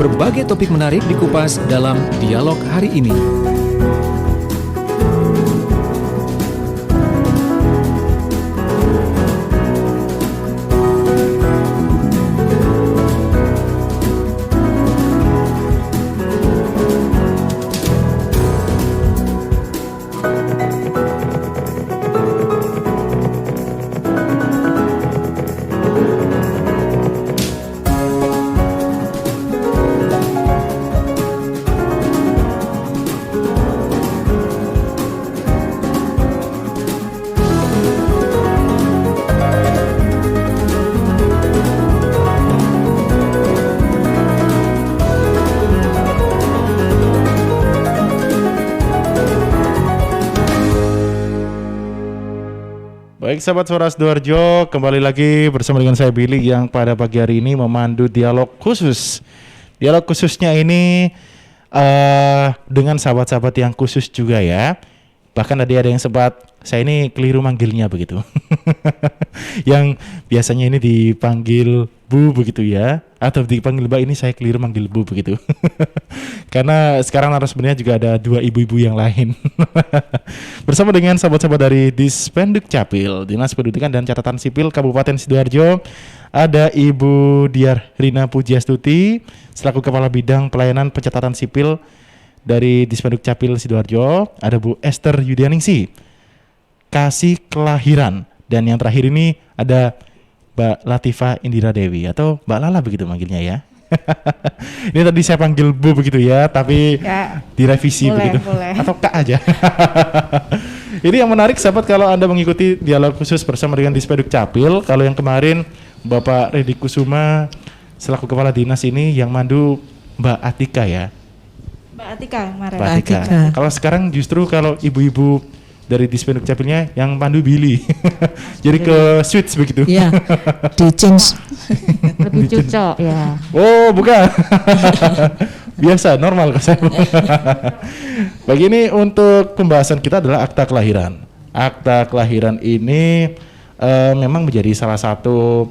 berbagai topik menarik dikupas dalam dialog hari ini. Baik sahabat Suara Sidoarjo, kembali lagi bersama dengan saya Billy yang pada pagi hari ini memandu dialog khusus. Dialog khususnya ini dengan sahabat-sahabat yang khusus juga ya. Bahkan tadi ada yang sempat, saya ini keliru manggilnya begitu. Yang biasanya ini dipanggil Bu begitu ya, atau dipanggil Mbak, ini saya keliru manggil Bu begitu. Karena sekarang narasumbernya juga ada dua ibu-ibu yang lain. Bersama dengan sahabat-sahabat dari Dispenduk Capil, Dinas Pendudukan dan Catatan Sipil Kabupaten Sidoarjo, ada Ibu Diar Rina Pujiastuti selaku Kepala Bidang Pelayanan Pencatatan Sipil dari Dispenduk Capil Sidoarjo, ada Bu Esther Yudianingsi, Kasih Kelahiran, dan yang terakhir ini ada Mbak Latifah Indira Dewi atau Mbak Lala begitu manggilnya ya. Ini tadi saya panggil Bu begitu ya, tapi ya, direvisi boleh, begitu boleh. Atau Kak aja. Ini yang menarik sahabat kalau Anda mengikuti dialog khusus bersama dengan Dispenduk Capil. Kalau yang kemarin Bapak Redi Kusuma selaku Kepala Dinas ini yang mandu Mbak Atika ya. Mbak Atika. Kalau sekarang justru kalau ibu-ibu dari Dispenduk Capilnya yang pandu Billy. Jadi ke switch begitu. Iya. Di change. Lebih cocok ya. Oh, bukan. Biasa, normal kok saya. Bagi ini untuk pembahasan kita adalah akta kelahiran. Akta kelahiran ini memang menjadi salah satu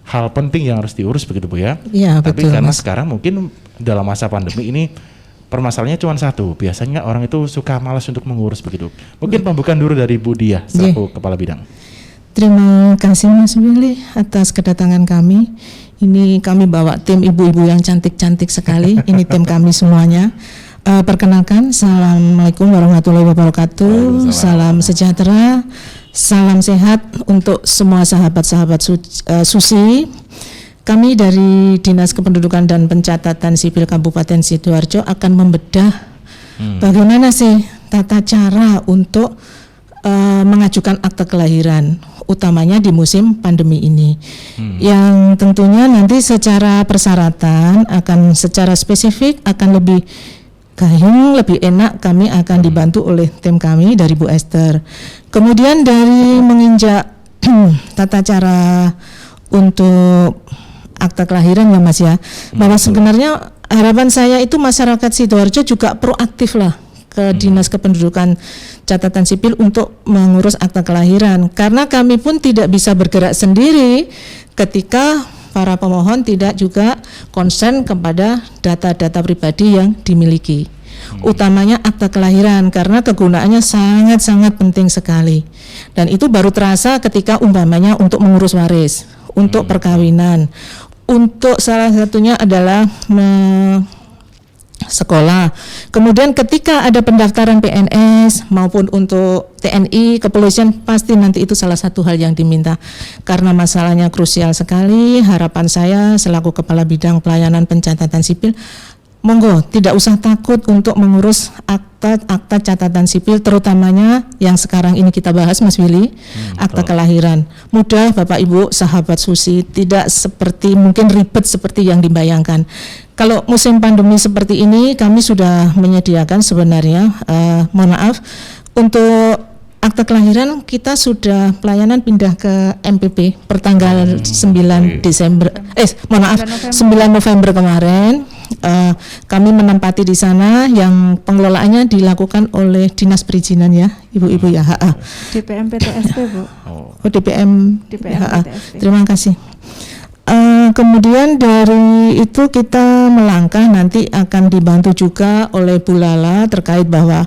hal penting yang harus diurus begitu Bu ya. Iya, tapi betul. Karena Mas, sekarang mungkin dalam masa pandemi ini permasalahannya cuma satu. Biasanya orang itu suka malas untuk mengurus begitu. Mungkin pembukaan dulu dari Bu Dia selaku Kepala Bidang. terima kasih Mas Willy atas kedatangan kami. Ini kami bawa tim ibu-ibu yang cantik-cantik sekali. Ini tim kami semuanya. Perkenalkan, Assalamualaikum warahmatullahi wabarakatuh. Salam sejahtera, salam sehat untuk semua sahabat-sahabat Susi. Kami dari Dinas Kependudukan dan Pencatatan Sipil Kabupaten Sidoarjo akan membedah bagaimana sih tata cara untuk mengajukan akta kelahiran, utamanya di musim pandemi ini. Yang tentunya nanti secara persyaratan akan secara spesifik akan lebih gayung, lebih enak, kami akan dibantu oleh tim kami dari Bu Esther. Kemudian dari menginjak tata cara untuk akta kelahiran ya Mas ya, bahwa sebenarnya harapan saya itu masyarakat Sidoarjo juga proaktif lah ke Dinas Kependudukan Catatan Sipil untuk mengurus akta kelahiran, karena kami pun tidak bisa bergerak sendiri ketika para pemohon tidak juga konsen kepada data-data pribadi yang dimiliki, utamanya akta kelahiran, karena kegunaannya sangat-sangat penting sekali, dan itu baru terasa ketika umpamanya untuk mengurus waris, untuk perkawinan, untuk salah satunya adalah sekolah. Kemudian ketika ada pendaftaran PNS maupun untuk TNI, kepolisian, pasti nanti itu salah satu hal yang diminta. Karena masalahnya krusial sekali, harapan saya selaku Kepala Bidang Pelayanan Pencatatan Sipil, monggo tidak usah takut untuk mengurus akta catatan sipil, terutamanya yang sekarang ini kita bahas Mas Willy, akta kelahiran. Mudah Bapak Ibu sahabat Susi, tidak seperti mungkin ribet seperti yang dibayangkan. Kalau musim pandemi seperti ini kami sudah menyediakan sebenarnya, mohon maaf, untuk akta kelahiran kita sudah pelayanan pindah ke MPP pertanggal 9 Desember, 9 November kemarin. Kami menempati di sana, yang pengelolaannya dilakukan oleh Dinas Perizinan ya, Ibu-ibu ya, DPM PTSP Bu. DPM PTSP. Terima kasih. Kemudian dari itu kita melangkah nanti akan dibantu juga oleh Bu Lala terkait bahwa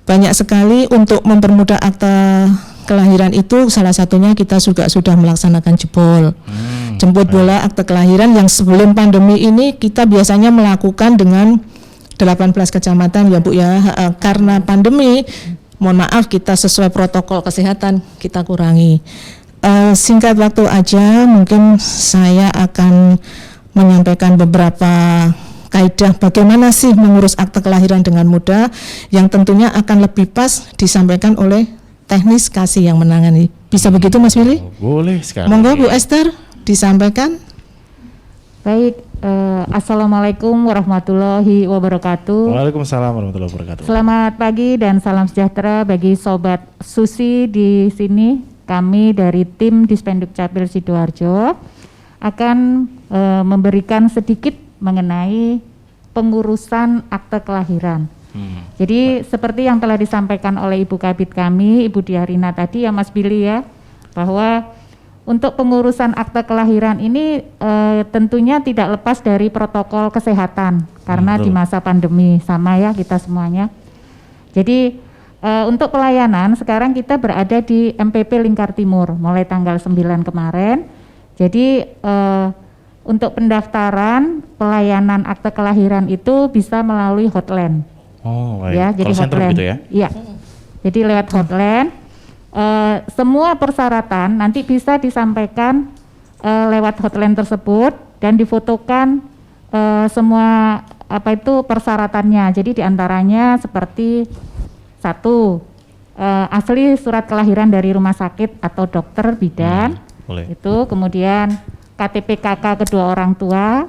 banyak sekali untuk mempermudah akta kelahiran itu, salah satunya kita juga sudah melaksanakan jemput bola akte kelahiran yang sebelum pandemi ini kita biasanya melakukan dengan 18 kecamatan ya Bu ya. Karena pandemi, mohon maaf kita sesuai protokol kesehatan kita kurangi. Singkat waktu aja mungkin saya akan menyampaikan beberapa kaidah bagaimana sih mengurus akte kelahiran dengan mudah yang tentunya akan lebih pas disampaikan oleh teknis kasih yang menangani. Bisa begitu Mas Willy? Boleh sekali. Monggo Bu Esther disampaikan. Baik, Assalamualaikum warahmatullahi wabarakatuh. Waalaikumsalam warahmatullahi wabarakatuh. Selamat pagi dan salam sejahtera bagi Sobat Susi di sini. Kami dari tim Dispenduk Capil Sidoarjo akan memberikan sedikit mengenai pengurusan akte kelahiran. Jadi seperti yang telah disampaikan oleh Ibu Kabid kami, Ibu Diarina tadi ya Mas Billy ya, bahwa untuk pengurusan akte kelahiran ini tentunya tidak lepas dari protokol kesehatan karena di masa pandemi sama ya kita semuanya. Jadi untuk pelayanan sekarang kita berada di MPP Lingkar Timur mulai tanggal 9 kemarin. Jadi untuk pendaftaran pelayanan akte kelahiran itu bisa melalui hotline. Oh, baik. Ya, jadi call center hotline. gitu ya? Iya. Jadi lewat hotline. Semua persyaratan nanti bisa disampaikan lewat hotline tersebut dan difotokan semua persyaratannya. Jadi diantaranya seperti 1, asli surat kelahiran dari rumah sakit atau dokter bidan, itu kemudian KTP KK kedua orang tua,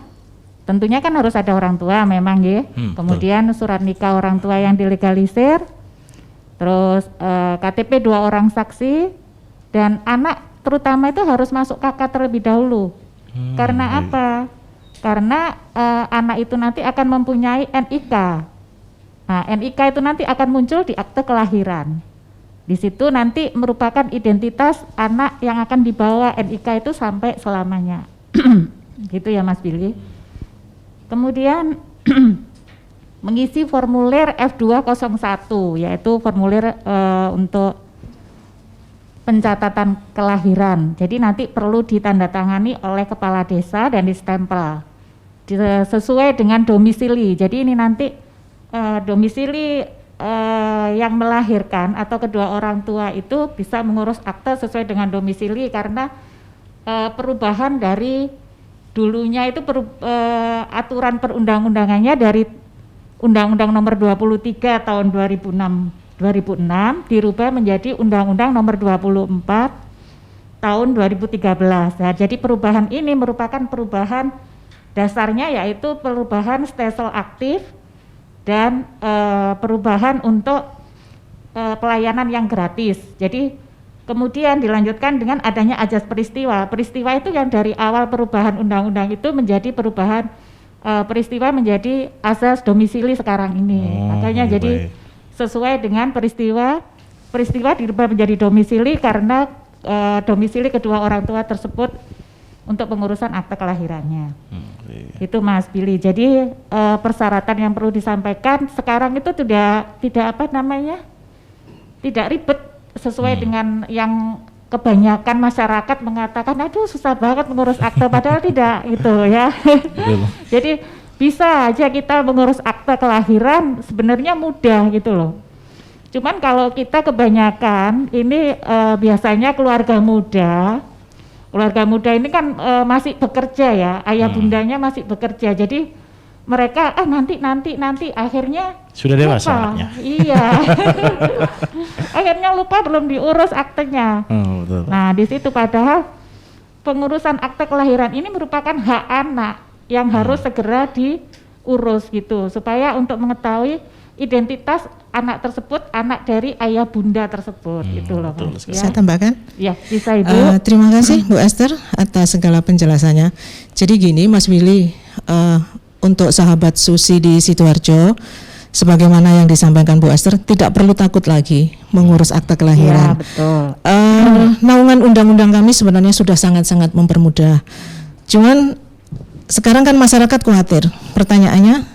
tentunya kan harus ada orang tua memang ya, kemudian surat nikah orang tua yang dilegalisir, terus KTP 2 orang saksi, dan anak terutama itu harus masuk KK terlebih dahulu. Karena apa? Karena anak itu nanti akan mempunyai NIK. Nah, NIK itu nanti akan muncul di akte kelahiran. Di situ nanti merupakan identitas anak yang akan dibawa NIK itu sampai selamanya. Gitu ya Mas Billy. Kemudian mengisi formulir F201 yaitu formulir untuk pencatatan kelahiran. Jadi nanti perlu ditandatangani oleh kepala desa dan distempel sesuai dengan domisili. Jadi ini nanti domisili yang melahirkan atau kedua orang tua itu bisa mengurus akte sesuai dengan domisili karena perubahan dari dulunya itu aturan perundang-undangannya dari Undang-Undang Nomor 23 tahun 2006 dirubah menjadi Undang-Undang Nomor 24 tahun 2013. Nah, jadi perubahan ini merupakan perubahan dasarnya yaitu perubahan stelsel aktif dan perubahan untuk pelayanan yang gratis. Jadi kemudian dilanjutkan dengan adanya ajas peristiwa. Peristiwa itu yang dari awal perubahan undang-undang itu menjadi perubahan peristiwa menjadi asas domisili sekarang ini. Makanya jadi sesuai dengan peristiwa dirubah menjadi domisili karena domisili kedua orang tua tersebut untuk pengurusan akte kelahirannya. Itu Mas Billy. Jadi persyaratan yang perlu disampaikan sekarang itu tidak ribet sesuai dengan yang kebanyakan masyarakat mengatakan aduh susah banget mengurus akte, padahal tidak gitu ya. Jadi bisa aja kita mengurus akte kelahiran sebenarnya mudah gitu loh. Cuman kalau kita kebanyakan ini biasanya keluarga muda ini kan masih bekerja ya, ayah bundanya masih bekerja, jadi mereka nanti akhirnya sudah dewasa lupa. anaknya. Iya. Akhirnya lupa belum diurus aktenya. Betul. Nah di situ padahal pengurusan akte kelahiran ini merupakan hak anak yang harus segera diurus gitu supaya untuk mengetahui identitas anak tersebut, anak dari ayah bunda tersebut gitu loh. Ya. Saya tambahkan? Ya, bisa Ibu. Terima kasih Bu Esther atas segala penjelasannya. Jadi gini Mas Willy, untuk sahabat Susi di Sidoarjo, sebagaimana yang disampaikan Bu Esther, tidak perlu takut lagi mengurus akte kelahiran. Ya, betul. Naungan undang-undang kami sebenarnya sudah sangat-sangat mempermudah. Cuman sekarang kan masyarakat khawatir. Pertanyaannya,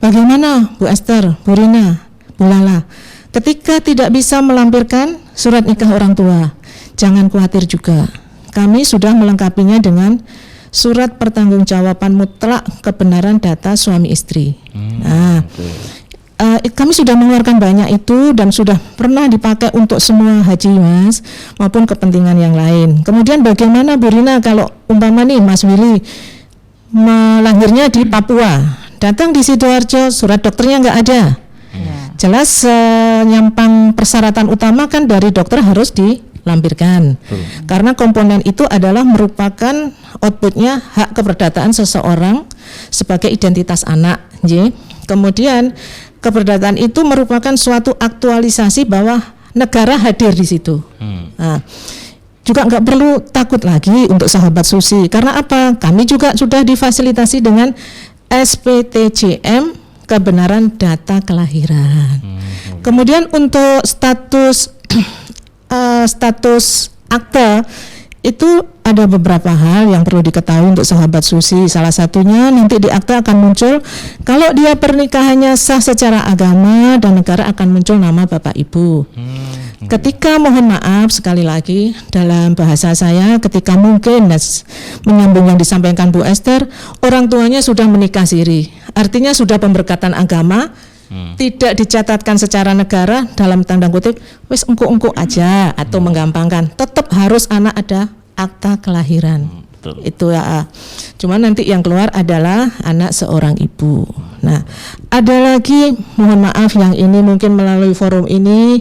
bagaimana Bu Esther, Bu Rina, Bu Lala, ketika tidak bisa melampirkan surat nikah orang tua? Jangan khawatir juga. Kami sudah melengkapinya dengan surat pertanggungjawaban mutlak kebenaran data suami istri. Kami sudah mengeluarkan banyak itu dan sudah pernah dipakai untuk semua haji Mas maupun kepentingan yang lain. Kemudian bagaimana Bu Rina kalau umpama nih Mas Willy melahirnya di Papua, datang di Sidoarjo, surat dokternya nggak ada. Jelas nyampang persyaratan utama kan dari dokter harus dilampirkan. Karena komponen itu adalah merupakan outputnya hak keperdataan seseorang sebagai identitas anak. Kemudian keperdataan itu merupakan suatu aktualisasi bahwa negara hadir di situ. Nah, juga nggak perlu takut lagi untuk sahabat Susi. Karena apa? Kami juga sudah difasilitasi dengan SPTJM kebenaran data kelahiran. Kemudian untuk status akte itu ada beberapa hal yang perlu diketahui untuk sahabat Susi. Salah satunya nanti di akte akan muncul kalau dia pernikahannya sah secara agama dan negara akan muncul nama Bapak Ibu. Ketika mohon maaf sekali lagi dalam bahasa saya, ketika mungkin menyambung yang disampaikan Bu Esther, orang tuanya sudah menikah siri, artinya sudah pemberkatan agama, tidak dicatatkan secara negara, dalam tanda kutip wis engko-engko aja atau menggampangkan, tetap harus anak ada akta kelahiran. Itu ya. Cuma nanti yang keluar adalah anak seorang ibu. Nah, ada lagi mohon maaf yang ini mungkin melalui forum ini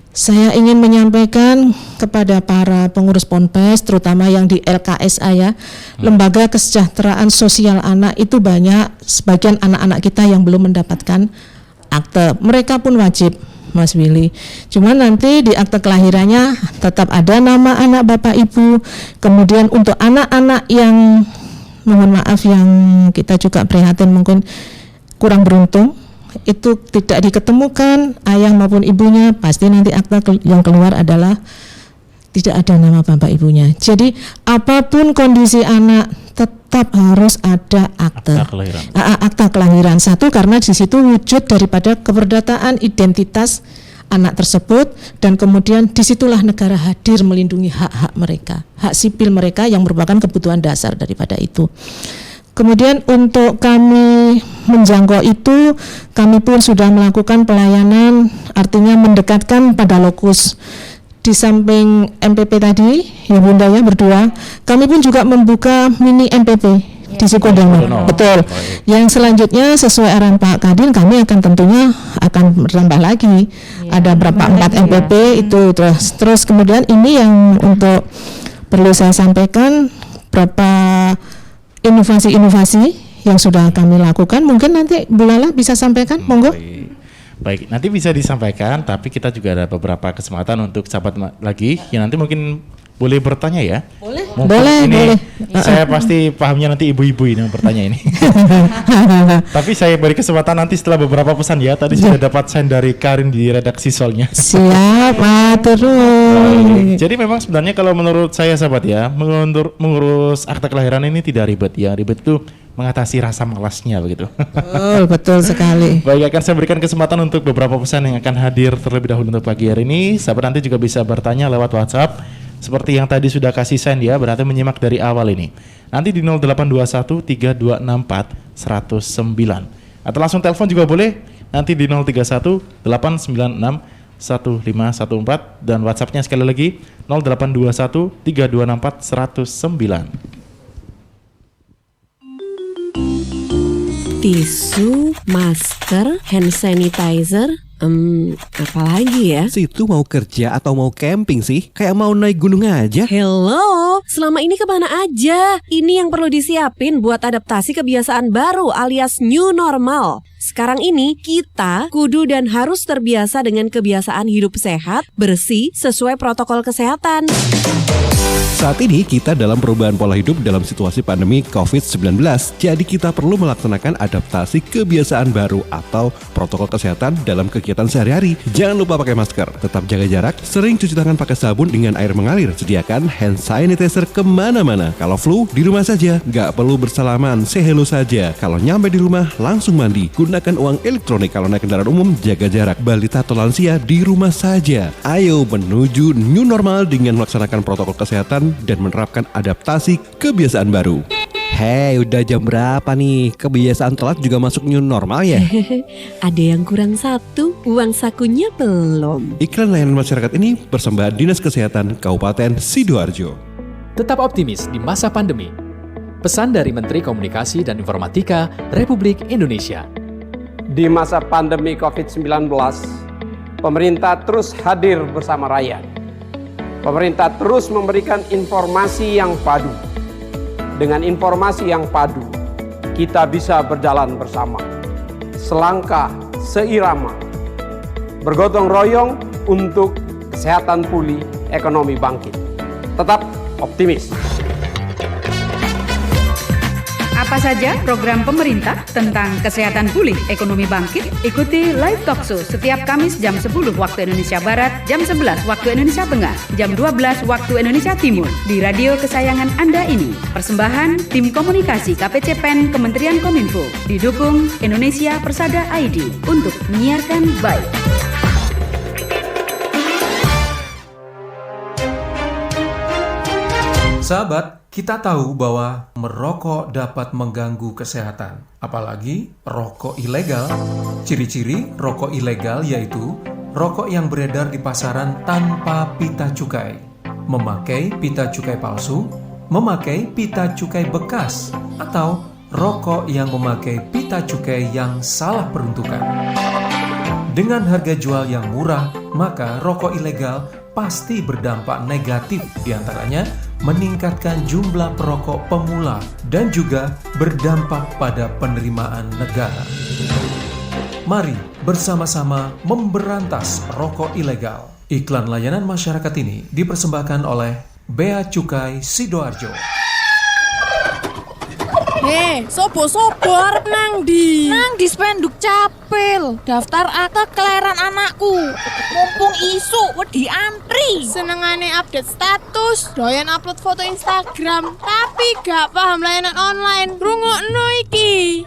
saya ingin menyampaikan kepada para pengurus Ponpes, terutama yang di LKSA ya, Lembaga Kesejahteraan Sosial Anak, itu banyak sebagian anak-anak kita yang belum mendapatkan akte. Mereka pun wajib, Mas Willy. Cuma nanti di akte kelahirannya tetap ada nama anak Bapak Ibu. Kemudian untuk anak-anak yang mohon maaf yang kita juga prihatin mungkin kurang beruntung, itu tidak diketemukan ayah maupun ibunya, pasti nanti akta yang keluar adalah tidak ada nama bapak ibunya. Jadi apapun kondisi anak tetap harus ada akta kelahiran. Satu, karena di situ wujud daripada keperdataan identitas anak tersebut, dan kemudian disitulah negara hadir melindungi hak-hak mereka, hak sipil mereka yang merupakan kebutuhan dasar daripada itu. Kemudian untuk kami menjangkau itu, kami pun sudah melakukan pelayanan, artinya mendekatkan pada lokus. Di samping MPP tadi, ya Bunda ya berdua, kami pun juga membuka mini MPP di Sukodono. Betul. Yang selanjutnya sesuai arahan Pak Kadin, kami akan tentunya akan bertambah lagi. Ada berapa 4 MPP itu terus kemudian ini yang untuk perlu saya sampaikan berapa inovasi-inovasi yang sudah kami lakukan, mungkin nanti Bu Lala bisa sampaikan, monggo. Baik, nanti bisa disampaikan, tapi kita juga ada beberapa kesempatan untuk sahabat lagi yang nanti mungkin boleh bertanya ya. Boleh. Saya pasti pahamnya nanti ibu-ibu ini yang bertanya ini. Tapi saya beri kesempatan nanti setelah beberapa pesan ya. Tadi sudah dapat sign dari Karin di redaksi soalnya. Siap, terus. Jadi memang sebenarnya kalau menurut saya sahabat ya, mengurus akta kelahiran ini tidak ribet. Yang ribet itu mengatasi rasa malasnya begitu. Betul sekali. Baik, akan saya berikan kesempatan untuk beberapa pesan yang akan hadir terlebih dahulu untuk pagi hari ini. Sahabat nanti juga bisa bertanya lewat WhatsApp. Seperti yang tadi sudah kasih sign ya, berarti menyimak dari awal ini. Nanti di 0821 3264 109. Atau langsung telepon juga boleh. Nanti di 031 896 1514 dan WhatsAppnya sekali lagi 0821 3264 109. Tisu, masker, hand sanitizer, apalagi ya? Situ mau kerja atau mau camping sih? Kayak mau naik gunung aja. Hello, selama ini kemana aja? Ini yang perlu disiapin buat adaptasi kebiasaan baru alias new normal. sekarang ini kita kudu dan harus terbiasa dengan kebiasaan hidup sehat, bersih, sesuai protokol kesehatan. Saat ini kita dalam perubahan pola hidup dalam situasi pandemi COVID-19, jadi kita perlu melaksanakan adaptasi kebiasaan baru atau protokol kesehatan dalam kegiatan sehari-hari. Jangan lupa pakai masker, tetap jaga jarak, sering cuci tangan pakai sabun dengan air mengalir, sediakan hand sanitizer kemana-mana. Kalau flu, di rumah saja, nggak perlu bersalaman, say hello saja. Kalau nyampe di rumah, langsung mandi. Gunakan uang elektronik kalau naik kendaraan umum, jaga jarak. Balita atau lansia, di rumah saja. Ayo menuju new normal dengan melaksanakan protokol kesehatan dan menerapkan adaptasi kebiasaan baru. Hei, udah jam berapa nih? Kebiasaan telat juga masuk new normal ya? Ada yang kurang satu, uang sakunya belum. Iklan layanan masyarakat ini persembahan Dinas Kesehatan Kabupaten Sidoarjo. Tetap optimis di masa pandemi. Pesan dari Menteri Komunikasi dan Informatika Republik Indonesia. Di masa pandemi COVID-19, pemerintah terus hadir bersama rakyat. Pemerintah terus memberikan informasi yang padu. Dengan informasi yang padu, kita bisa berjalan bersama, selangkah, seirama, bergotong royong untuk kesehatan pulih, ekonomi bangkit. Tetap optimis. Apa saja program pemerintah tentang kesehatan pulih ekonomi bangkit? Ikuti Live Talk Show setiap Kamis jam 10 waktu Indonesia Barat, jam 11 waktu Indonesia Tengah, jam 12 waktu Indonesia Timur di radio kesayangan Anda ini. Persembahan Tim Komunikasi KPCPEN Kementerian Kominfo, didukung Indonesia Persada ID untuk menyiarkan baik. Sahabat, kita tahu bahwa merokok dapat mengganggu kesehatan, apalagi rokok ilegal. Ciri-ciri rokok ilegal yaitu rokok yang beredar di pasaran tanpa pita cukai, memakai pita cukai palsu, memakai pita cukai bekas, atau rokok yang memakai pita cukai yang salah peruntukan. Dengan harga jual yang murah, maka rokok ilegal pasti berdampak negatif, diantaranya meningkatkan jumlah perokok pemula dan juga berdampak pada penerimaan negara. Mari bersama-sama memberantas rokok ilegal. Iklan layanan masyarakat ini dipersembahkan oleh Bea Cukai Sidoarjo. Sopo arep nang di? Nang di Spenduk Capil. Daftar akte kelahiran anakku. Mumpung isu wedi antri. Senengane update status, doyan upload foto Instagram, tapi gak paham layanan online. Rungokno iki.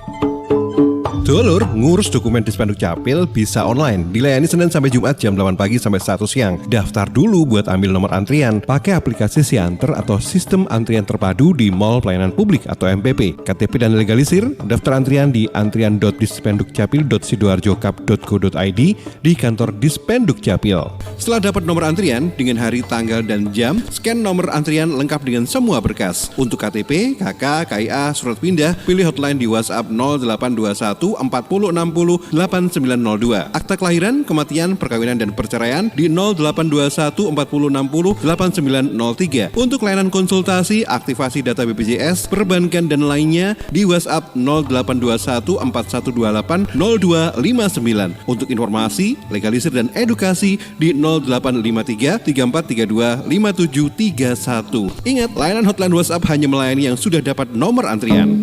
Dulur, ngurus dokumen di Spenduk Capil bisa online. Dilayani Senin sampai Jumat jam 8 pagi sampai 1 siang. Daftar dulu buat ambil nomor antrian. Pakai aplikasi Sianter atau Sistem Antrian Terpadu di Mall Pelayanan Publik atau MPP. KTP dan legalisir, daftar antrian di antrian.dispendukcapil.sidoarjokap.go.id di kantor Dispenduk Capil. Setelah dapat nomor antrian dengan hari, tanggal, dan jam, scan nomor antrian lengkap dengan semua berkas. Untuk KTP, KK, KIA, surat pindah, pilih hotline di WhatsApp 0821 40 60 8902. Akta kelahiran, kematian, perkawinan dan perceraian di 0821 40 60 8903. Untuk layanan konsultasi, aktivasi data BPJS, perbankan dan lainnya di WhatsApp 0821 4128 0259. Untuk informasi, legalisir dan edukasi di 0853 3432 5731. Ingat, layanan hotline WhatsApp hanya melayani yang sudah dapat nomor antrian.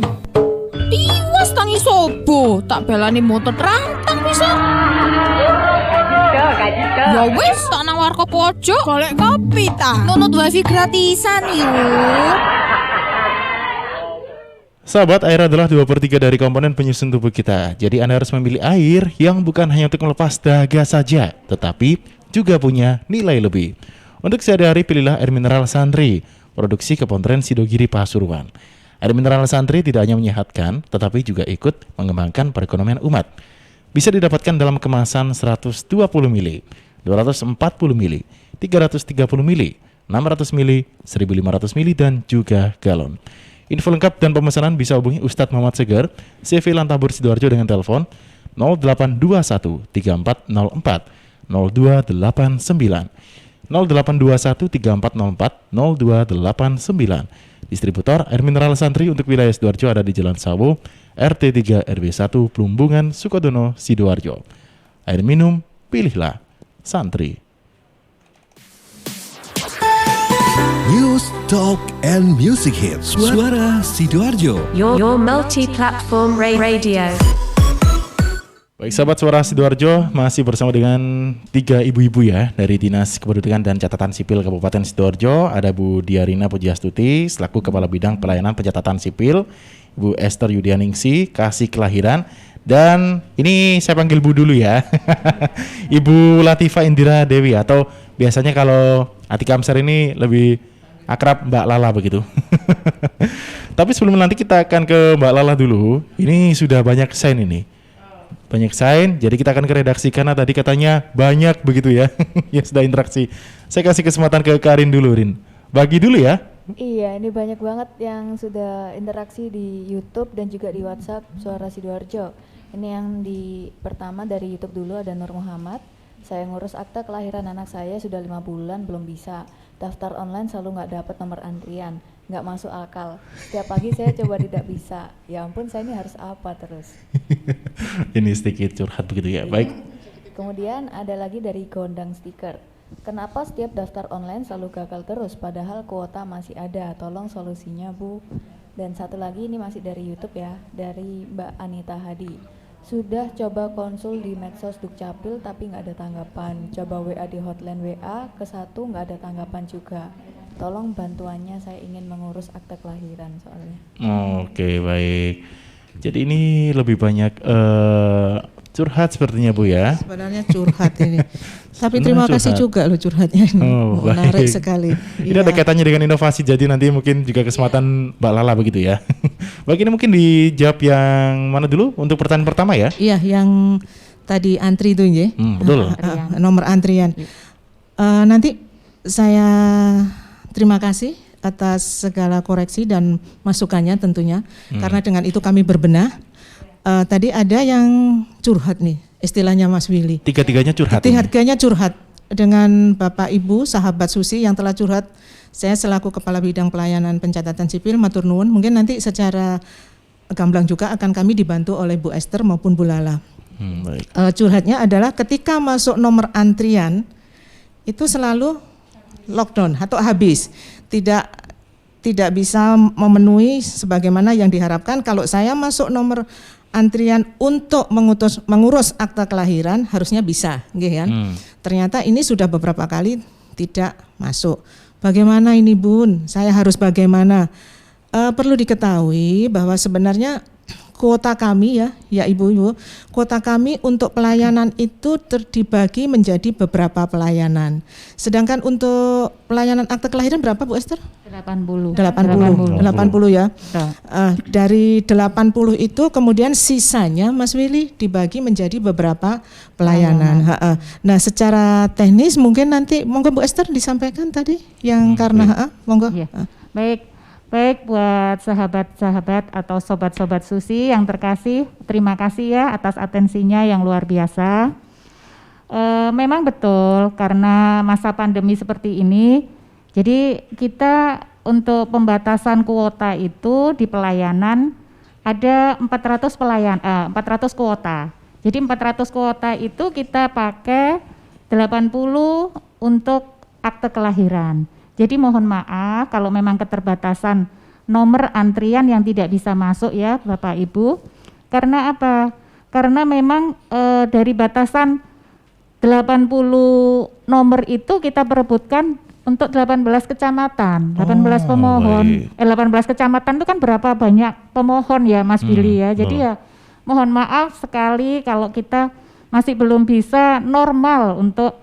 Tiwas tangi sobo, tak belani motor rantang bisa. Ya wis, tak nang warkop pojok, golek kopi ta. Nunut wifi gratisan yuk. Sahabat, air adalah 2/3 dari komponen penyusun tubuh kita. Jadi Anda harus memilih air yang bukan hanya untuk melepas dahaga saja, tetapi juga punya nilai lebih. Untuk sehari-hari pilihlah air mineral Santri, produksi Kepolres Sidogiri Pasuruan. Air mineral Santri tidak hanya menyehatkan, tetapi juga ikut mengembangkan perekonomian umat. Bisa didapatkan dalam kemasan 120 ml, 240 ml, 330 ml, 600 ml, 1500 ml, dan juga galon. Info lengkap dan pemesanan bisa hubungi Ustadz Muhammad Segar, CV Lantabur Sidoarjo dengan telepon 0821 3404 0289. 0821 3404 0289. Distributor air mineral Santri untuk wilayah Sidoarjo ada di Jalan Sawo, RT 3 RW 1 Plumbungan, Sukodono, Sidoarjo. Air minum, pilihlah Santri. News, Talk, and Music Hits. Suara Sidoarjo. Your multi-platform radio. Baik sahabat Suara Sidoarjo, masih bersama dengan 3 ibu-ibu ya dari Dinas Kependudukan dan Catatan Sipil Kabupaten Sidoarjo. Ada Bu Diarina Pujiastuti selaku Kepala Bidang Pelayanan Pencatatan Sipil, Bu Esther Yudianingsi Kasih Kelahiran, dan ini saya panggil Bu dulu ya. Ibu Latifah Indira Dewi, atau biasanya kalau Atika Amsar ini lebih akrab Mbak Lala begitu. Tapi sebelum nanti kita akan ke Mbak Lala dulu, ini sudah banyak sign ini. Banyak sign, jadi kita akan ke redaksi karena tadi katanya banyak begitu ya yang sudah interaksi. Saya kasih kesempatan ke Karin dulu, Rin. Bagi dulu ya. Iya, ini banyak banget yang sudah interaksi di YouTube dan juga di WhatsApp Suara Sidoarjo. Ini yang pertama dari YouTube dulu, ada Nur Muhammad. Saya ngurus akta kelahiran anak saya sudah 5 bulan belum bisa. Daftar online selalu nggak dapat nomor antrian. Nggak masuk akal. Setiap pagi saya coba tidak bisa. Ya ampun, saya ini harus apa terus? Ini sedikit curhat begitu ya. Baik. Kemudian ada lagi dari Gondang Stiker. Kenapa setiap daftar online selalu gagal terus padahal kuota masih ada? Tolong solusinya, Bu. Dan satu lagi, ini masih dari YouTube ya, dari Mbak Anita Hadi. Sudah coba konsul di medsos Dukcapil tapi nggak ada tanggapan. Coba WA di hotline WA ke 1 nggak ada tanggapan juga. Tolong bantuannya, saya ingin mengurus akte kelahiran soalnya. Oke, baik. Jadi ini lebih banyak curhat sepertinya Bu ya. Sebenarnya curhat ini. Tapi terima kasih juga loh curhatnya ini. Menarik sekali. Ini ada kaitannya dengan inovasi, jadi nanti mungkin juga kesempatan Mbak Lala begitu ya. Baik, ini mungkin dijawab yang mana dulu untuk pertanyaan pertama ya? Iya, yang tadi antri itu ya. Betul. Nomor antrian. Nanti saya terima kasih atas segala koreksi dan masukannya tentunya, karena dengan itu kami berbenah. Tadi ada yang curhat nih, istilahnya Mas Willy. Tiga-tiganya curhat. Tiga-tiganya curhat dengan Bapak Ibu sahabat Susi yang telah curhat. Saya selaku Kepala Bidang Pelayanan Pencatatan Sipil matur nuwun. Mungkin nanti secara gamblang juga akan kami dibantu oleh Bu Esther maupun Bu Lala. Baik. Curhatnya adalah ketika masuk nomor antrian itu selalu lockdown atau habis, tidak bisa memenuhi sebagaimana yang diharapkan. Kalau saya masuk nomor antrian untuk mengurus akta kelahiran harusnya bisa, kan? Ternyata ini sudah beberapa kali tidak masuk. Bagaimana ini Bun? Saya harus bagaimana? Perlu diketahui bahwa sebenarnya kuota kami ya ibu-ibu, kuota kami untuk pelayanan itu dibagi menjadi beberapa pelayanan. Sedangkan untuk pelayanan akte kelahiran berapa Bu Esther? 80 ya. Dari 80 itu kemudian sisanya Mas Willy dibagi menjadi beberapa pelayanan. Nah, secara teknis mungkin nanti monggo Bu Esther disampaikan tadi yang karena monggo. Ya. Baik buat sahabat-sahabat atau sobat-sobat Susi yang terkasih, terima kasih ya atas atensinya yang luar biasa. Memang betul karena masa pandemi seperti ini, jadi kita untuk pembatasan kuota itu di pelayanan ada 400 kuota. Jadi 400 kuota itu kita pakai 80 untuk akte kelahiran. Jadi mohon maaf kalau memang keterbatasan nomor antrian yang tidak bisa masuk ya Bapak Ibu. Karena apa? Karena memang dari batasan 80 nomor itu kita perebutkan untuk 18 kecamatan, 18 pemohon. 18 kecamatan itu kan berapa banyak pemohon ya Mas Billy ya. Jadi ya mohon maaf sekali kalau kita masih belum bisa normal untuk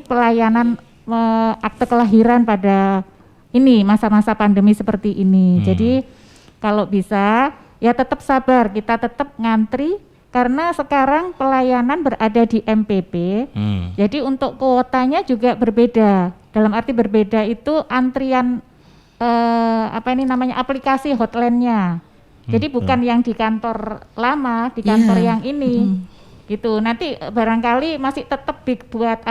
pelayanan akte kelahiran pada ini masa-masa pandemi seperti ini. Jadi kalau bisa ya tetap sabar, kita tetap ngantri karena sekarang pelayanan berada di MPP. Jadi untuk kuotanya juga berbeda. Dalam arti berbeda itu antrian aplikasi hotline-nya. Jadi bukan yang di kantor lama, di kantor yang ini. Gitu. Nanti barangkali masih tetap buat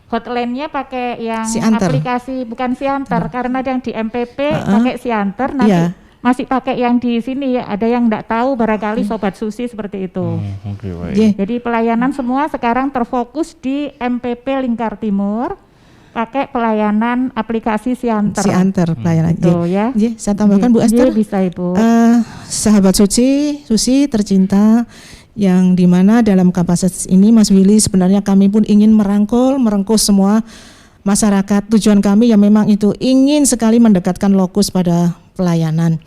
hotline-nya pakai yang Siantar. aplikasi bukan Siantar, karena yang di MPP pakai Siantar, nanti Iya. masih pakai yang di sini ya. Ada yang enggak tahu barangkali Sobat Susi seperti itu. Oke, baik. Iya. Jadi pelayanan semua sekarang terfokus di MPP Lingkar Timur, pakai pelayanan aplikasi Siantar. Siantar pelayanan. Tuh ya. Saya tambahkan Bu Esther. Bisa Ibu. Sahabat Susi tercinta, yang dimana dalam kapasitas ini Mas Willy sebenarnya kami pun ingin merangkul semua masyarakat. Tujuan kami yang memang itu ingin sekali mendekatkan lokus pada pelayanan.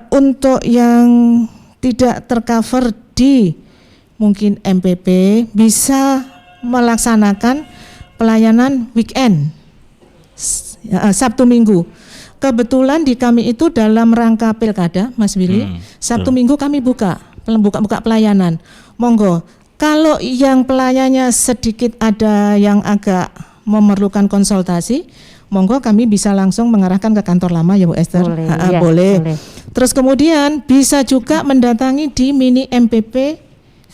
Untuk yang tidak tercover di mungkin MPP bisa melaksanakan pelayanan weekend Sabtu Minggu. Kebetulan di kami itu dalam rangka pilkada, Mas Willy, Sabtu Minggu kami buka pelayanan. Monggo, kalau yang pelayannya sedikit ada yang agak memerlukan konsultasi, monggo kami bisa langsung mengarahkan ke kantor lama ya Bu Esther. Boleh. Terus kemudian bisa juga mendatangi di mini MPP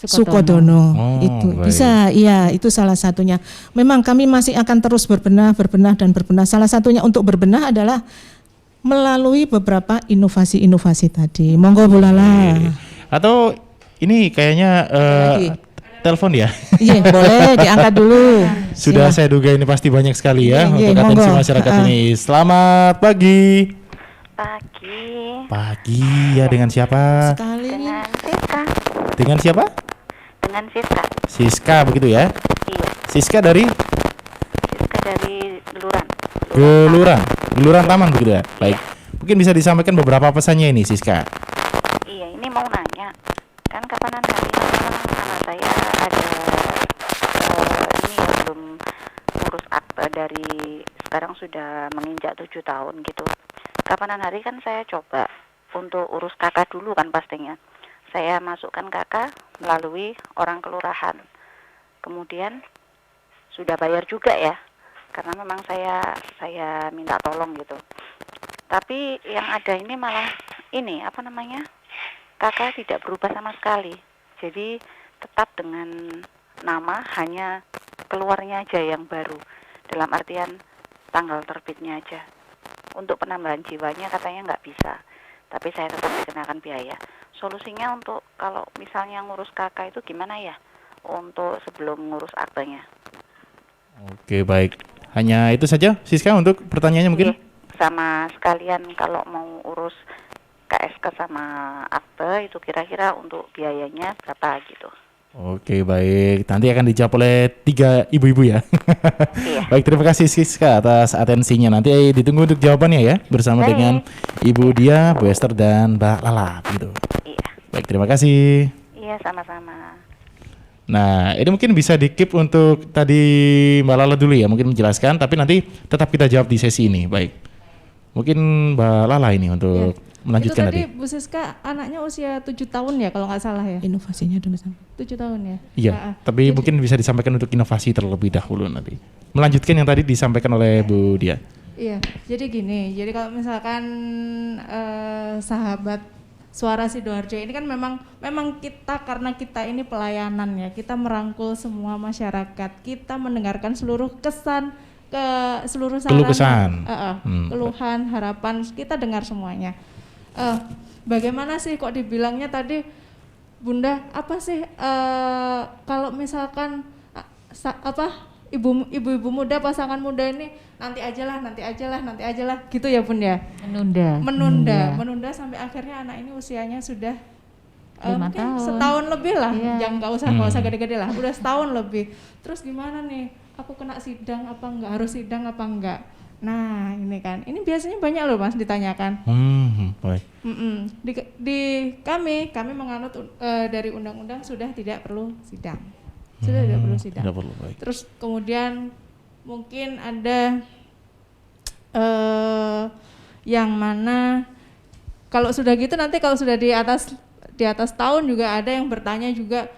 Sukodono. Itu baik. bisa, iya itu salah satunya. Memang kami masih akan terus berbenah. Salah satunya untuk berbenah adalah melalui beberapa inovasi tadi. Monggo Bu Lala. Atau ini kayaknya telepon ya? Iya, boleh diangkat dulu. Sudah saya duga ini pasti banyak sekali ya Iya, untuk atensi monggo. masyarakat ini. Selamat pagi. Pagi ya, dengan siapa? Sekali. Dengan siapa? Dengan Siska. Siska begitu ya? Iya, Siska dari Siska dari Geluran. Geluran Taman begitu ya? Baik. Mungkin bisa disampaikan beberapa pesannya ini Siska. Iya, ini mau nanya. Kan kapanan hari anak saya ada ini belum ngurus akte dari sekarang sudah menginjak 7 tahun gitu. Kapanan hari kan saya coba untuk urus kakak dulu kan pastinya. Saya masukkan kakak melalui orang kelurahan. Kemudian sudah bayar juga ya. Karena memang saya minta tolong gitu. Tapi yang ada ini malah ini kakak tidak berubah sama sekali. Jadi tetap dengan nama, hanya keluarnya aja yang baru. Dalam artian tanggal terbitnya aja. Untuk penambahan jiwanya katanya nggak bisa. Tapi saya tetap dikenakan biaya. Solusinya untuk kalau misalnya ngurus kakak itu gimana ya? Untuk sebelum ngurus aktenya. Oke, baik. Hanya itu saja Siska untuk pertanyaannya mungkin? Sama sekalian kalau mau urus KSK sama akte itu kira-kira untuk biayanya berapa gitu. Oke, baik. Nanti akan dijawab oleh 3 ibu-ibu ya. Iya. Baik, terima kasih Siska atas atensinya. Nanti ditunggu untuk jawabannya ya bersama dengan Ibu Dia, Bu Esther dan Mbak Lala gitu. Iya. Baik, terima kasih. Iya, sama-sama. Nah, ini mungkin bisa di-keep untuk tadi Mbak Lala dulu ya, mungkin menjelaskan, tapi nanti tetap kita jawab di sesi ini. Baik. Mungkin Mbak Lala ini untuk melanjutkan itu tadi. tadi. Bu Siska anaknya usia 7 tahun ya kalau nggak salah ya. Inovasinya dulu sampai 7 tahun ya. Iya, tapi mungkin bisa disampaikan untuk inovasi terlebih dahulu nanti. Melanjutkan yang tadi disampaikan oleh Bu Dia. Iya, jadi gini, jadi kalau misalkan sahabat Suara Sidoarjo ini kan memang kita, karena kita ini pelayanan ya, kita merangkul semua masyarakat, kita mendengarkan seluruh kesan, ke seluruh saran, keluhan, harapan, kita dengar semuanya. Bagaimana sih kok dibilangnya tadi Bunda, apa sih kalau misalkan ibu-ibu muda, pasangan muda ini nanti aja lah gitu ya Bun ya. Menunda sampai akhirnya anak ini usianya sudah 5 tahun. Setahun lebih lah. Jangan nggak usah gede-gede lah, udah setahun lebih. Terus gimana nih, aku kena sidang apa enggak, harus sidang apa enggak. Nah ini kan, ini biasanya banyak loh Mas ditanyakan. Baik. Di kami menganut dari undang-undang sudah tidak perlu sidang. Tidak perlu sidang. Tidak perlu, baik. Terus kemudian mungkin ada yang mana kalau sudah gitu nanti kalau sudah di atas tahun juga ada yang bertanya juga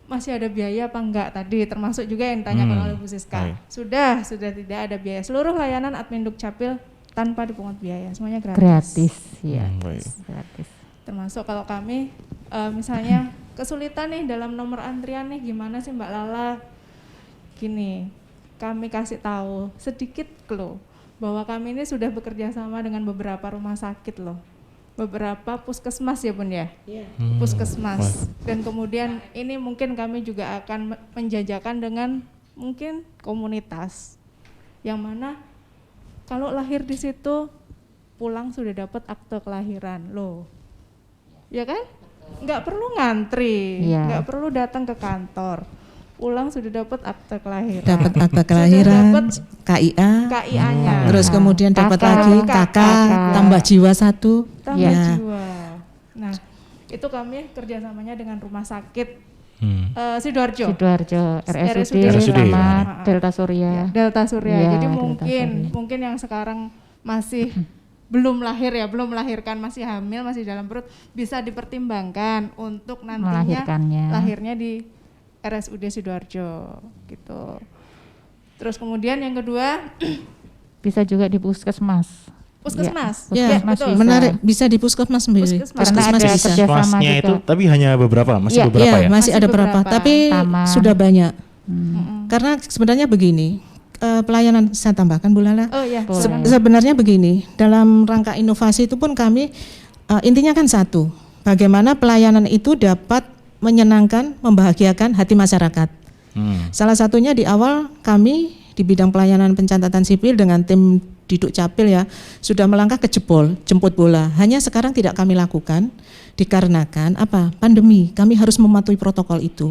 masih ada biaya apa enggak tadi, termasuk juga yang ditanyakan oleh Bu Siska. Sudah tidak ada biaya. Seluruh layanan Admin Dukcapil tanpa dipungut biaya, semuanya gratis. Gratis, ya. Gratis. Termasuk kalau kami misalnya kesulitan nih dalam nomor antrian nih, gimana sih Mbak Lala? Gini, kami kasih tahu sedikit loh bahwa kami ini sudah bekerja sama dengan beberapa rumah sakit loh, beberapa puskesmas ya Bun ya, puskesmas. Dan kemudian ini mungkin kami juga akan menjajakan dengan mungkin komunitas, yang mana kalau lahir di situ pulang sudah dapat akte kelahiran loh, ya kan? Nggak perlu ngantri, nggak perlu datang ke kantor. Pulang sudah dapat akte kelahiran. Dapat akte kelahiran, KIA-nya. Terus kemudian dapat lagi kakak, tambah jiwa 1. Tambah jiwa. Nah, itu kami kerjasamanya dengan rumah sakit Sidoarjo, RSUD sama Delta Surya. Delta Surya. Ya, jadi mungkin yang sekarang masih belum lahir ya, belum melahirkan, masih hamil, masih dalam perut, bisa dipertimbangkan untuk nantinya lahirnya di RSUD Sidoarjo gitu. Terus kemudian yang kedua bisa juga di puskesmas. Puskesmas. Ya, betul. Menarik, bisa di puskesmas sendiri. Karena ada kerjasama itu, tapi hanya beberapa, masih beberapa ya? Masih ada beberapa, tapi sudah banyak. Karena sebenarnya begini, pelayanan saya tambahkan Bu Lala. Sebenarnya begini, dalam rangka inovasi itu pun kami intinya kan satu, bagaimana pelayanan itu dapat menyenangkan, membahagiakan hati masyarakat. Salah satunya di awal kami di bidang pelayanan pencatatan sipil dengan tim di Dukcapil ya sudah melangkah ke jemput bola. Hanya sekarang tidak kami lakukan dikarenakan apa? Pandemi. Kami harus mematuhi protokol itu.